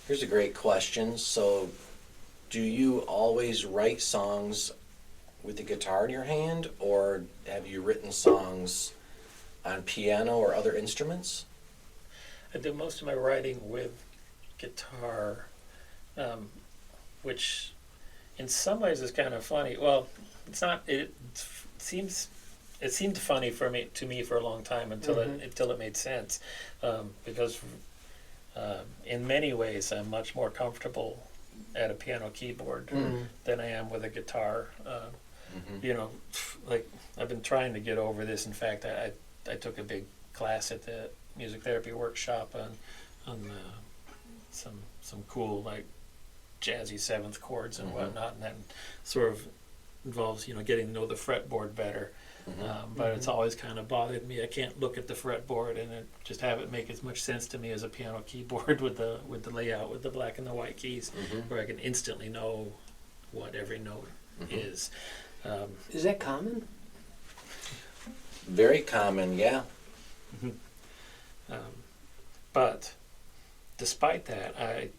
Here's a great question. So, do you always write songs with the guitar in your hand, or have you written songs on piano or other instruments? I do most of my writing with guitar, which in some ways is kind of funny. Well, it's not. It seemed funny to me for a long time until it made sense, because in many ways I'm much more comfortable at a piano keyboard than I am with a guitar. Like I've been trying to get over this. In fact, I took a big class at the music therapy workshop on some cool like jazzy seventh chords and whatnot, and that sort of involves getting to know the fretboard better. But it's always kind of bothered me. I can't look at the fretboard and just have it make as much sense to me as a piano keyboard with the layout, with the black and the white keys, where I can instantly know what every note is. Is that common? Very common, yeah. But despite that, I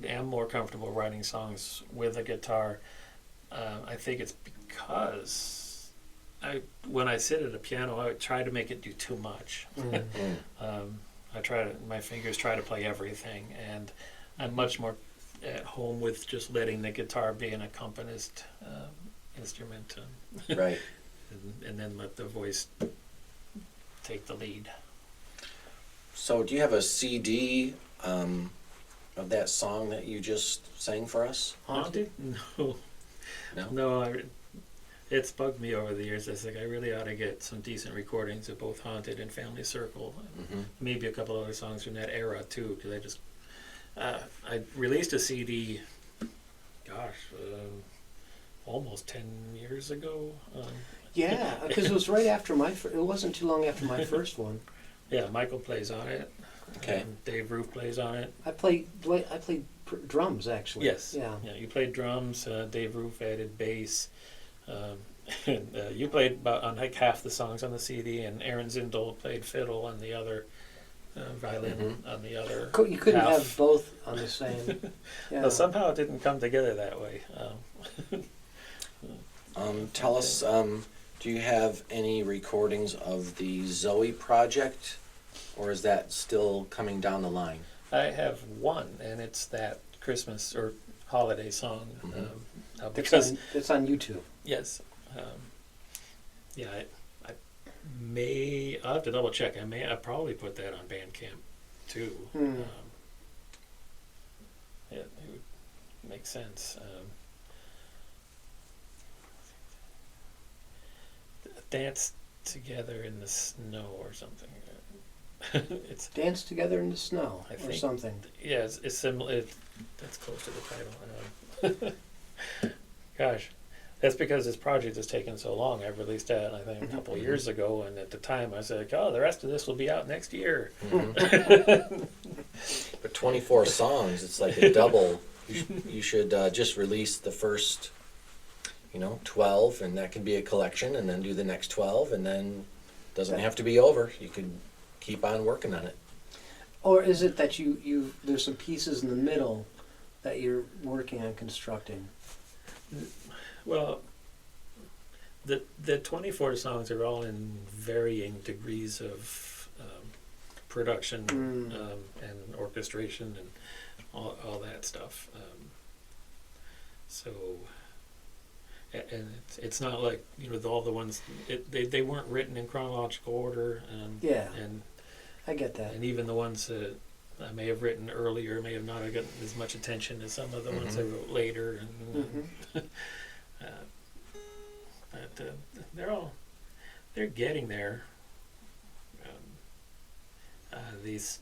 am more comfortable writing songs with a guitar. I think it's because when I sit at a piano, I try to make it do too much. My fingers try to play everything, and I'm much more at home with just letting the guitar be an accompanist instrument, Right. and then let the voice take the lead. So, do you have a CD of that song that you just sang for us? Haunted? No. It's bugged me over the years. I was like, I really ought to get some decent recordings of both Haunted and Family Circle. Maybe a couple other songs from that era too, because I released a CD, almost 10 years ago. Yeah, because it was right after it wasn't too long after my first one. Yeah, Michael plays on it. Okay. Dave Roof plays on it. I played drums, actually. Yes. Yeah. You played drums. Dave Roof added bass. And you played about on like half the songs on the CD, and Aaron Zindel played fiddle on the other, violin on the other. You couldn't half. have both on the same. Yeah. Well, somehow it didn't come together that way. Tell us, do you have any recordings of the Zoe Project, or is that still coming down the line? I have one, and it's that Christmas or holiday song. Because it's on YouTube. yes, I'll have to double check. I probably put that on Bandcamp too. It would make sense. Dance Together in the Snow or something. It's Dance Together in the Snow or something. Yeah, it's similar. That's close to the title. Gosh, that's because this project has taken so long. I've released that, I think, a couple of years ago, and at the time I said, the rest of this will be out next year. But 24 songs, it's like a double. You should just release the first 12, and that can be a collection, and then do the next 12, and then doesn't have to be over. You could keep on working on it. Or is it that you there's some pieces in the middle that you're working on constructing? Well, the 24 songs are all in varying degrees of production and orchestration and all that stuff. So, and it's not like all the ones they weren't written in chronological order. And I get that. And even the ones that I may have written earlier may have not gotten as much attention as some of the ones I wrote later. And, but they're getting there. This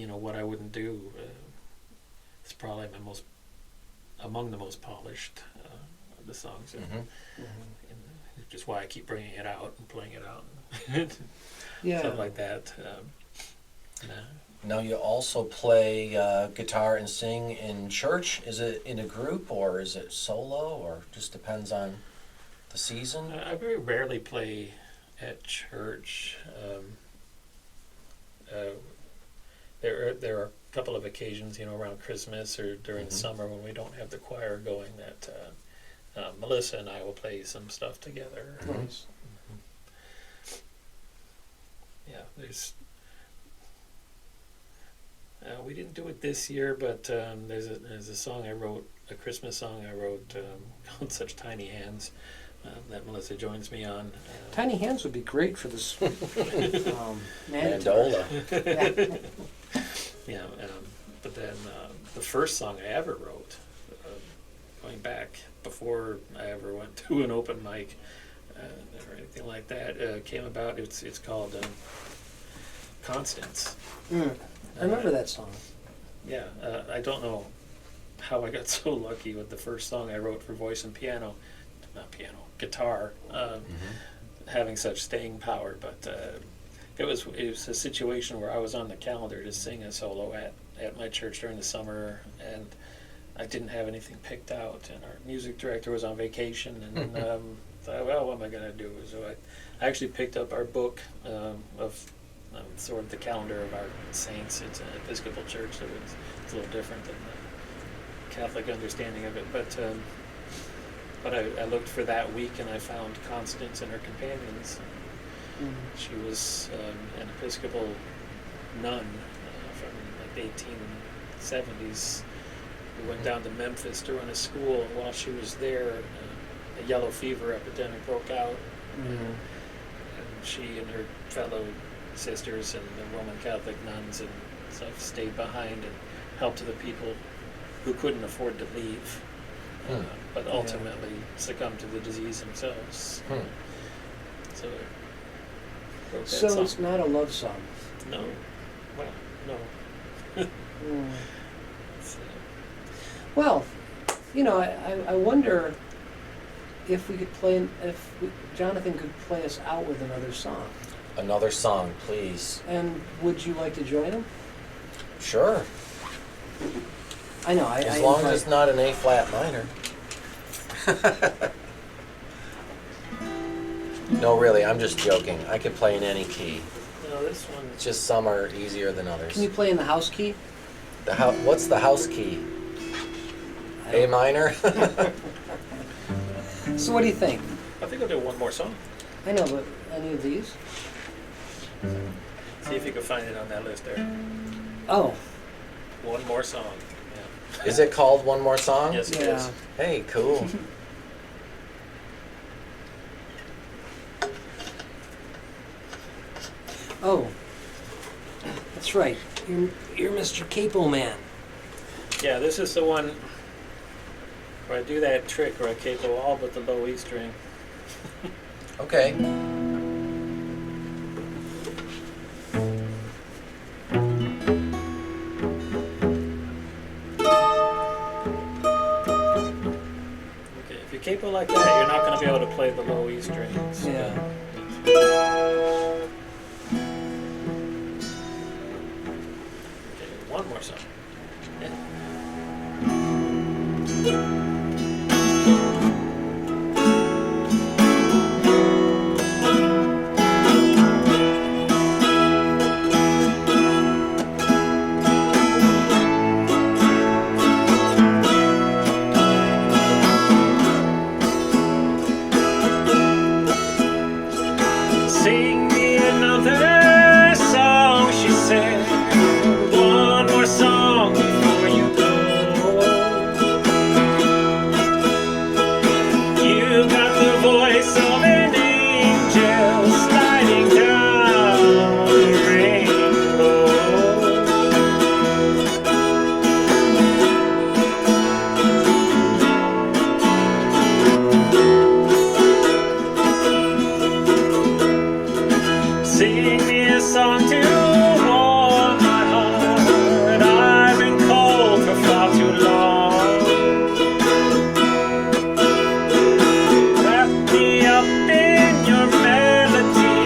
what I wouldn't do is probably among the most polished of the songs. And just why I keep bringing it out and playing it out. Stuff like that. Now you also play guitar and sing in church. Is it in a group or is it solo, or just depends on the season? I very rarely play at church. There are a couple of occasions, around Christmas or during summer when we don't have the choir going, that Melissa and I will play some stuff together. Nice. Yeah, there's. We didn't do it this year, but there's a song I wrote, a Christmas song I wrote called "Such Tiny Hands" that Melissa joins me on. Tiny Hands would be great for this Mandola. Yeah, but then the first song I ever wrote, going back before I ever went to an open mic or anything like that, came about. It's called "Constance." I remember that song. Yeah, I don't know how I got so lucky with the first song I wrote for voice and guitar, having such staying power. But it was a situation where I was on the calendar to sing a solo at my church during the summer, and I didn't have anything picked out, and our music director was on vacation, and thought, well, what am I going to do? So I actually picked up our book of sort of the calendar of our saints. It's an Episcopal church, so it's a little different than the Catholic understanding of it. But I looked for that week, and I found Constance and her companions. She was an Episcopal nun from like the 1870s who went down to Memphis to run a school. While she was there, a yellow fever epidemic broke out, and she and her fellow sisters and the Roman Catholic nuns and stuff stayed behind and helped the people who couldn't afford to leave, but ultimately succumbed to the disease themselves. So I wrote that song. It's not a love song. No. Well, no. Well, I wonder if Jonathan could play us out with another song. Another song, please. And would you like to join him? Sure. I know. As long as it's not an A flat minor. No, really, I'm just joking. I could play in any key. No, this one. It's just some are easier than others. Can you play in the house key? What's the house key? A minor? So what do you think? I think I'll do one more song. I know, but any of these? See if you can find it on that list there. Oh. One more song. Yeah. Is it called One More Song? Yes, it is. Hey, cool. Oh. That's right. You're Mr. Capo Man. Yeah, this is the one where I do that trick where I capo all but the low E string. Okay. Okay, if you capo like that, you're not going to be able to play the low E strings. Yeah. Okay, one more song. Yeah. Sing me another song, she said. One more song before you go. You got the voice of an angel sliding down the rainbow. Sing me a song to warm my heart. I've been cold for far too long. Wrap me up in your melody.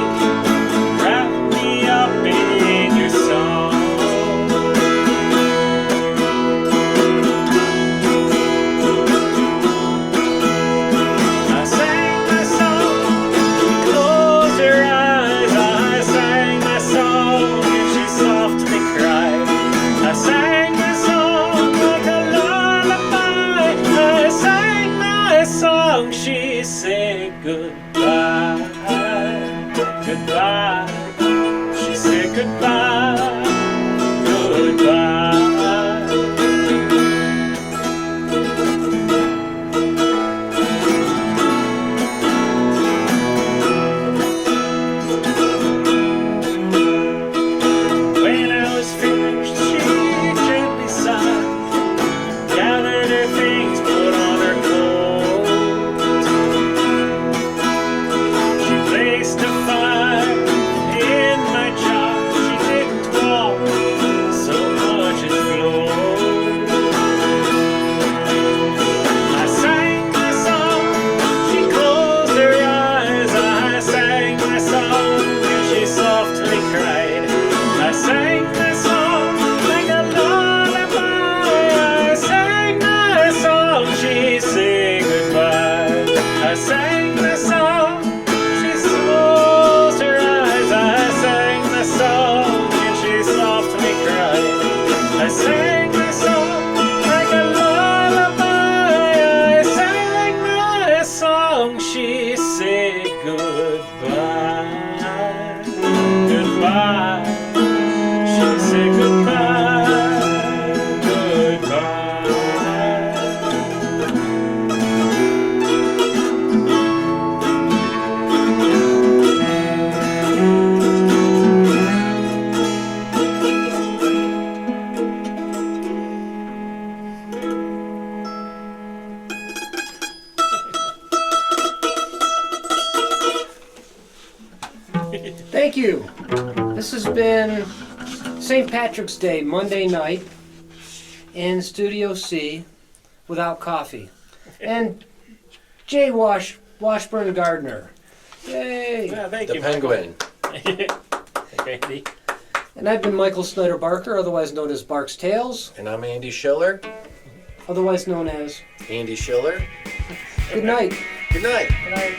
Wrap me up in your song. I sang my song. Close your eyes. I sang my song and she softly cried. I sang my song like a lullaby. I sang my song, she said goodbye. Goodbye. She said goodbye. Goodbye. When I was finished, she gently sighed, gathered her things, put on her coat. She placed a fire in my jar. She didn't walk so much as flowed. I sang my song, she closed her eyes. I sang my song and she softly cried. I sang my song like a lullaby. I sang my song, she said goodbye. I sang my song, she closed her eyes. I sang my song and she softly cried. I sang my song like a lullaby. I sang my song, she said goodbye. Goodbye. She said goodbye, goodbye. Thank you. This has been St. Patrick's Day, Monday night, in Studio C, without coffee. And J. Washburn Gardner. Yay! Yeah, thank The you, penguin. Okay, Andy. And I've been Michael Snyder Barker, otherwise known as Bark's Tales, And I'm Andy Schiller. otherwise known as Andy Schiller. Good Night. Good night. Good night.